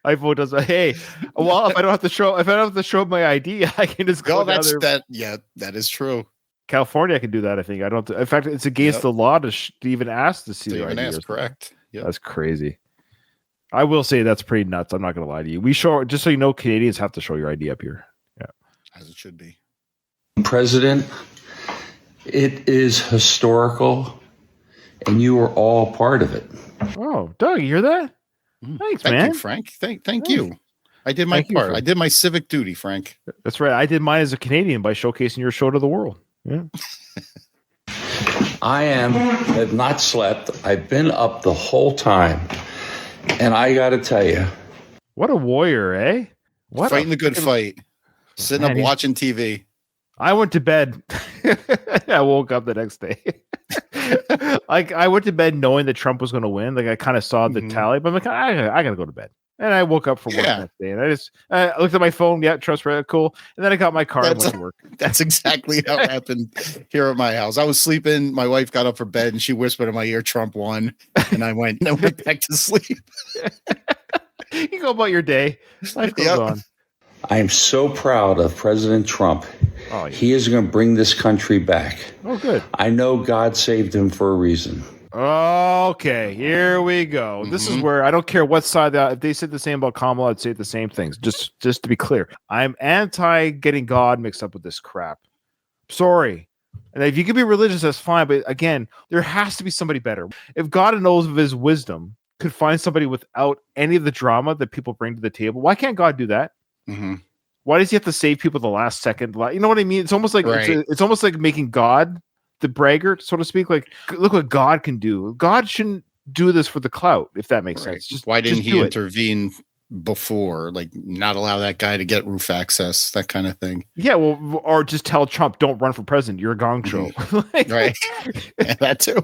My vote doesn't. Hey, well, if I don't have to show my ID, I can just go down there. Yeah, that is true. California, I can do that. I think I don't. In fact, it's against the law to even ask to see their ID. Correct. Yep. That's crazy. I will say that's pretty nuts. I'm not going to lie to you. We show, just so you know, Canadians have to show your ID up here. Yeah, as it should be. President, it is historical, and you are all part of it. Oh, Doug, you hear that? Thanks, man. Thank you, Frank. Thank you. I did my part. I did my civic duty, Frank. That's right. I did mine as a Canadian by showcasing your show to the world. Yeah. I have not slept. I've been up the whole time. And I got to tell you. What a warrior, eh? Fighting the good fight. Sitting up watching TV. I went to bed. I woke up the next day. Like, I went to bed knowing that Trump was going to win. Like, I kind of saw the tally, but I'm like, I got to go to bed. And I woke up for work that day, and I looked at my phone. Yeah, Trump's right, cool. And then I got my car and went to work. That's exactly how it happened here at my house. I was sleeping. My wife got up for bed, and she whispered in my ear, "Trump won." And I went back to sleep. You go about your day. Life goes on. I am so proud of President Trump. Oh, yeah. He is going to bring this country back. Oh, good. I know God saved him for a reason. Okay, here we go. This is where I don't care what side if they said the same about Kamala, I'd say the same things. Just to be clear, I'm anti getting God mixed up with this crap. Sorry. And if you can be religious, that's fine. But again, there has to be somebody better. If God, in all of his wisdom, could find somebody without any of the drama that people bring to the table, why can't God do that? Mm-hmm. Why does he have to save people the last second? You know what I mean? It's almost like it's almost like making God the braggart, so to speak. Like, look what God can do. God shouldn't do this for the clout, if that makes sense. Just why didn't he intervene before, like not allow that guy to get roof access, that kind of thing? Yeah, well, or just tell Trump, don't run for president. You're a gong show. Right. Yeah, that too.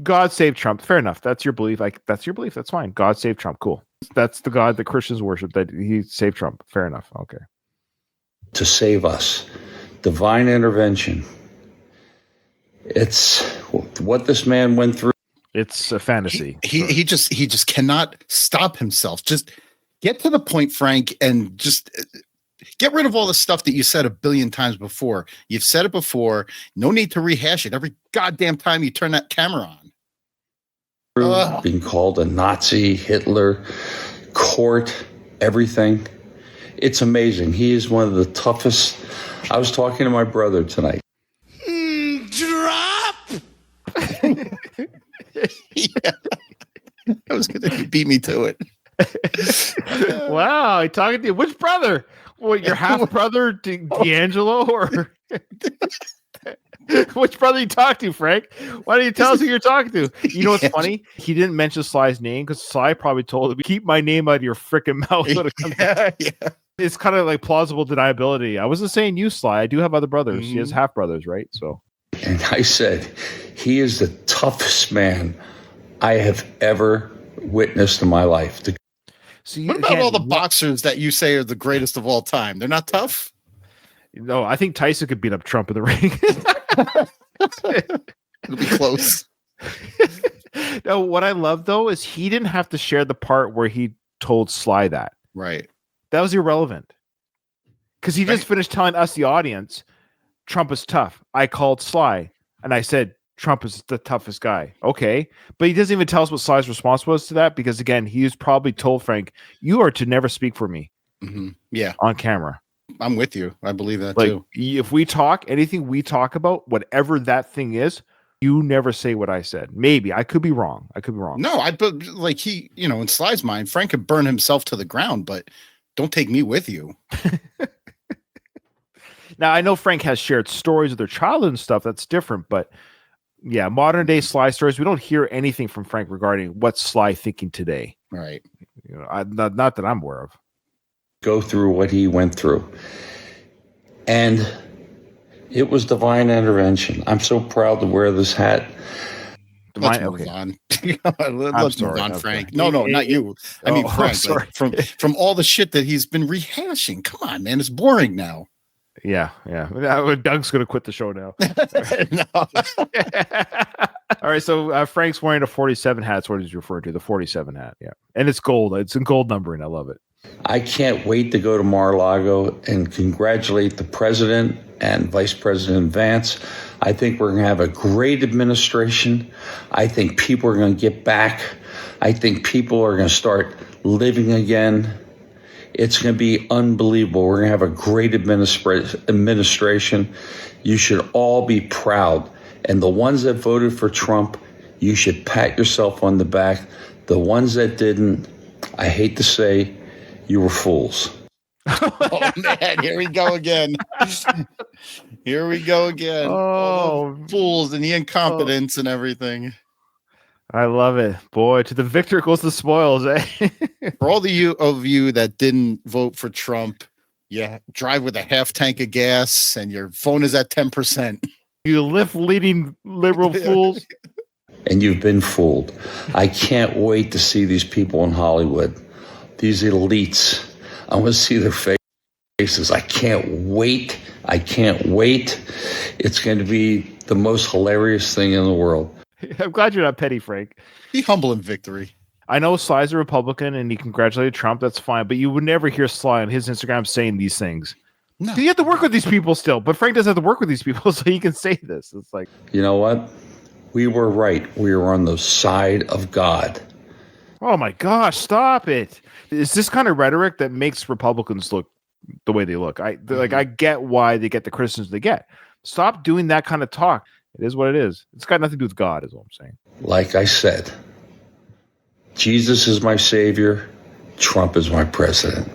God save Trump. Fair enough. That's your belief. That's your belief. That's fine. God save Trump. Cool. That's the God that Christians worship, that he saved Trump. Fair enough. Okay. To save us. Divine intervention. It's what this man went through. It's a fantasy. He just cannot stop himself. Just get to the point, Frank, and just get rid of all the stuff that you said a billion times before. You've said it before. No need to rehash it every goddamn time you turn that camera on. Being called a Nazi, Hitler, court, everything. It's amazing. He is one of the toughest. I was talking to my brother tonight. Drop. Yeah. I was going to beat me to it. Wow, I talking to you. Which brother? What, your half brother, D'Angelo, or which brother you talk to, Frank? Why don't you tell us who you're talking to? You know what's funny? He didn't mention Sly's name because Sly probably told him, "Keep my name out of your freaking mouth." Yeah. It's kind of like plausible deniability. I wasn't saying you, Sly. I do have other brothers. He has half brothers, right? So, and I said, he is the toughest man I have ever witnessed in my life. So what about all the boxers that you say are the greatest of all time? They're not tough? No, I think Tyson could beat up Trump in the ring. It'll be close. No, what I love, though, is he didn't have to share the part where he told Sly that. Right. That was irrelevant. Because he just finished telling us, the audience, Trump is tough. I called Sly, and I said, Trump is the toughest guy. Okay. But he doesn't even tell us what Sly's response was to that, because, again, he's probably told Frank, you are to never speak for me. Mm-hmm. Yeah. On camera. I'm with you. I believe that, like, too. If we talk, anything we talk about, whatever that thing is, you never say what I said. Maybe. I could be wrong. No, but like he, in Sly's mind, Frank could burn himself to the ground, but don't take me with you. Now, I know Frank has shared stories of their childhood and stuff. That's different. But yeah, modern day Sly stories, we don't hear anything from Frank regarding what's Sly thinking today. Right. Not that I'm aware of. Go through what he went through. And it was divine intervention. I'm so proud to wear this hat. Let's move on. Let's move on, Frank. No, not you. I mean, Frank. Like, from all the shit that he's been rehashing. Come on, man. It's boring now. Yeah. Doug's going to quit the show now. All right, so Frank's wearing a 47 hat. That's what he's referring to, the 47 hat. Yeah. And it's gold. It's in gold numbering. I love it. I can't wait to go to Mar-a-Lago and congratulate the president and Vice President Vance. I think we're going to have a great administration. I think people are going to get back. I think people are going to start living again. It's going to be unbelievable. We're going to have a great administration. You should all be proud. And the ones that voted for Trump, you should pat yourself on the back. The ones that didn't, I hate to say, you were fools. Oh, man, here we go again. Oh, fools and the incompetence and everything. I love it. Boy, to the victor goes the spoils, eh? For all of you that didn't vote for Trump, drive with a half tank of gas and your phone is at 10%. You leading liberal fools. And you've been fooled. I can't wait to see these people in Hollywood. These elites. I want to see their faces. I can't wait. It's going to be the most hilarious thing in the world. I'm glad you're not petty, Frank. Be humble in victory. I know Sly's a Republican and he congratulated Trump. That's fine, but you would never hear Sly on his Instagram saying these things. No, you have to work with these people still, but Frank doesn't have to work with these people, so he can say this. It's like, you know what? We were right. We were on the side of God. Oh my gosh! Stop it! It's this kind of rhetoric that makes Republicans look the way they look. I get why they get the criticisms they get. Stop doing that kind of talk. It is what it is. It's got nothing to do with God, is what I'm saying. Like I said, Jesus is my savior. Trump is my president.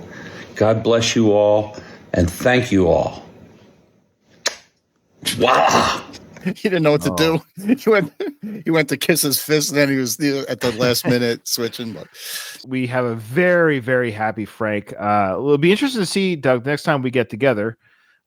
God bless you all, and thank you all. Wow. He didn't know what to do. He went to kiss his fist, and then he was at the last minute switching. But we have a very, very happy Frank. It'll be interesting to see, Doug, next time we get together.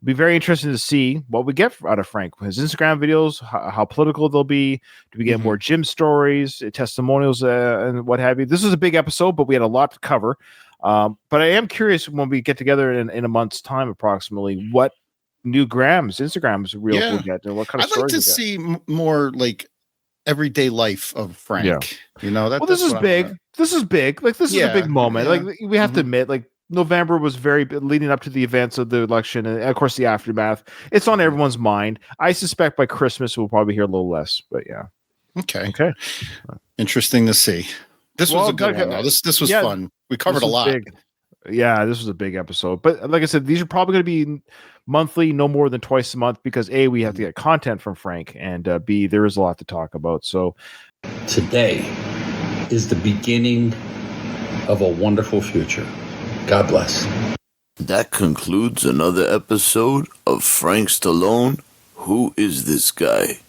It'll be very interesting to see what we get out of Frank. His Instagram videos, how political they'll be. Do we get more gym stories, testimonials, and what have you? This is a big episode, but we had a lot to cover. But I am curious when we get together in a month's time, approximately, what new Instagrams we'll get, and what kind of I'd like to see more like everyday life of Frank. Yeah. You know, this is big. This is big. Like, this is a big moment. Yeah. Like, we have to admit, like, November was very leading up to the events of the election, and of course the aftermath. It's on everyone's mind. I suspect by Christmas we'll probably hear a little less, but yeah. Okay. Interesting to see. This was a good one, though. This was fun. We covered a lot. Big. Yeah, this was a big episode. But like I said, these are probably going to be monthly, no more than twice a month, because A, we have to get content from Frank, and B, there is a lot to talk about. So today is the beginning of a wonderful future. God bless. That concludes another episode of Frank Stallone. Who is this guy?